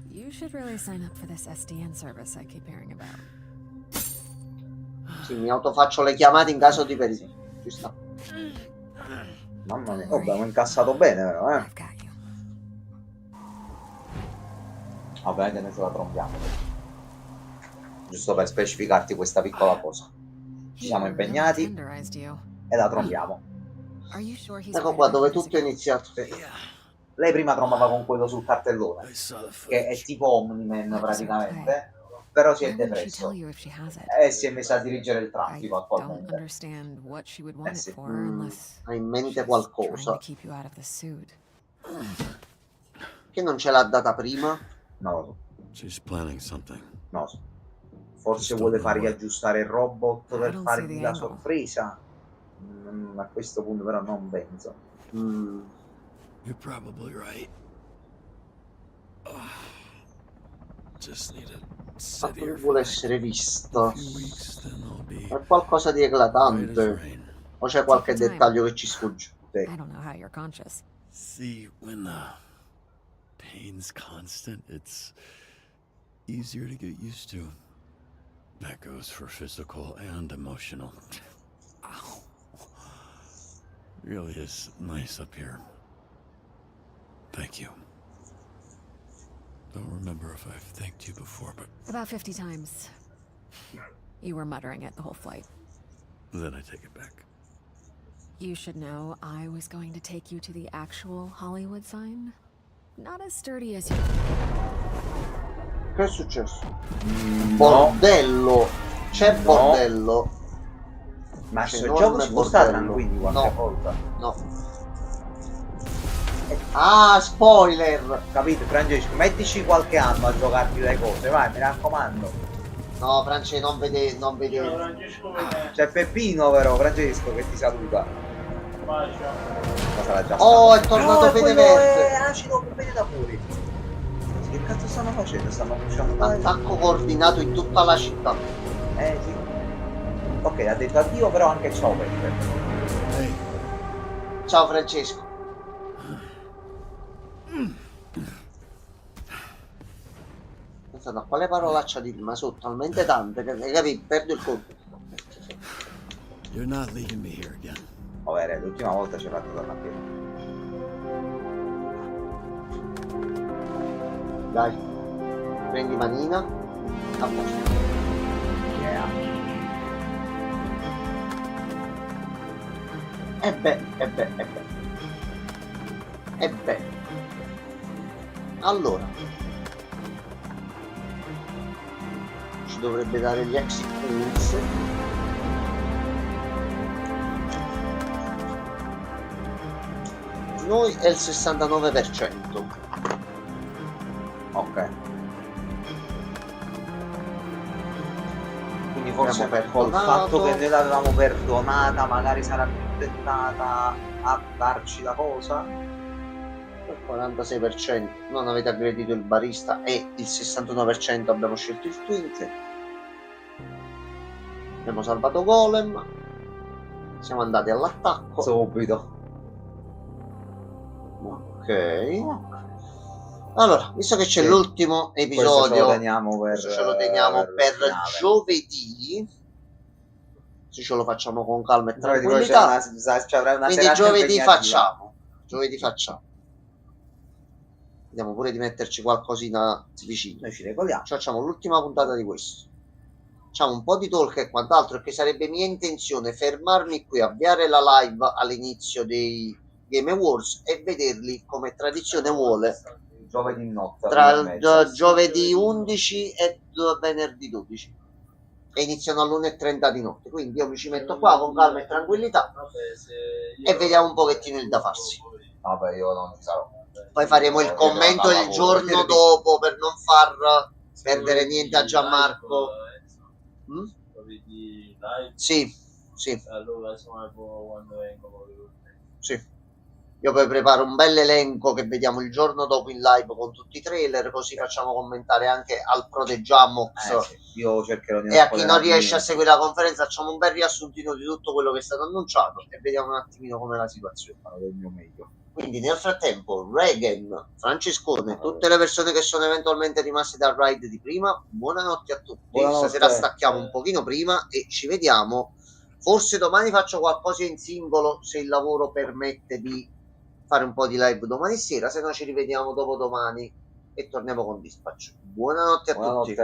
You should really sign up for this SDN service I keep hearing about. Sì, mi autofaccio le chiamate in caso di pericolo. Ci sta. Mamma mia, abbiamo incassato bene, però, Vabbè, ce la trombiamo. Giusto per specificarti questa piccola cosa. Ci siamo impegnati e la trombiamo. Ecco qua dove tutto è iniziato. Lei prima trombava con quello sul cartellone, che è tipo Omni-Man praticamente, però si è depresso e si è messa a dirigere il traffico attualmente. Sì. Ha in mente qualcosa che non ce l'ha data prima? No. She's planning something. No. Forse vuole fargli aggiustare il robot per fargli la sorpresa. A questo punto però non penso. You're probably right. Just need to vuole essere visto. È qualcosa di eclatante. O c'è qualche dettaglio che ci sfugge? See, when the pain's constant, it's easier to get used to. That goes for physical and emotional. Ow. Really is nice up here. Thank you. Don't remember if I've thanked you before, but... About 50 times. You were muttering it the whole flight. Then I take it back. You should know I was going to take you to the actual Hollywood sign. Not as sturdy as you... Che è successo? Bordello! C'è bordello! Ma sto gioco si può stare tranquilli qualche volta? No. Ah, spoiler! Capito, Francesco? Mettici qualche anno a giocarti le cose, vai, mi raccomando. No, Francesco, non vede. C'è Peppino però, Francesco, che ti saluta. Oh, è tornato Fede Verde! È acido con bene da fuori. Che cazzo stanno facendo? Stanno pushando attacco coordinato in tutta la città. Sì. Ok, ha detto addio, però anche ciao Peppe. Ciao Francesco. Pensate a quale parolaccia di ma sono talmente tante che capito, perdo il conto. You're not leaving me here again. Vabbè, l'ultima volta ci ha fatto tornare a piedi. Dai, prendi manina. A posto. Yeah. E beh. Allora. Ci dovrebbe dare gli exit points. Noi è il 69%. Ok. Quindi forse col fatto che noi l'avevamo perdonata magari sarà più tentata a darci la cosa. Il 46% non avete aggredito il barista e il 69% abbiamo scelto il Twink. Abbiamo salvato Golem. Siamo andati all'attacco. Subito. Ok. Allora, visto che c'è Sì. l'ultimo episodio, Questo ce lo teniamo per finale. giovedì. Se ce lo facciamo con calma e Giovedì poi tranquillità. ci avrà una Quindi serata giovedì impegnativa. facciamo. Vediamo pure di metterci qualcosina vicino. Noi ci regoliamo. Facciamo l'ultima puntata di questo. Facciamo un po' di talk e quant'altro, perché sarebbe mia intenzione fermarmi qui, avviare la live all'inizio dei Game Awards e vederli come tradizione vuole Giovedì notte. tra giovedì 11 e venerdì 12. E iniziano all'1:30 di notte. Quindi io mi ci metto qua con calma e tranquillità e vediamo un pochettino il da farsi. Vabbè, io non ci sarò. Poi faremo il commento il giorno dopo per non far perdere niente a Gianmarco. Sì. Allora quando vengo. Sì. Io poi preparo un bel elenco che vediamo il giorno dopo in live con tutti i trailer, così facciamo commentare anche al pro de Jammox. Sì. Io cercherò di E a chi non riesce a seguire la conferenza facciamo un bel riassuntino di tutto quello che è stato annunciato e vediamo un attimino com'è la situazione. Farò del mio meglio. Quindi nel frattempo Regan, Francescone, tutte le persone che sono eventualmente rimaste dal ride di prima, buonanotte a tutti. Buonanotte. Stasera stacchiamo un pochino prima e ci vediamo. Forse domani faccio qualcosa in singolo se il lavoro permette di fare un po' di live domani sera, se no ci rivediamo dopodomani e torniamo con Dispatch. Buonanotte a tutti.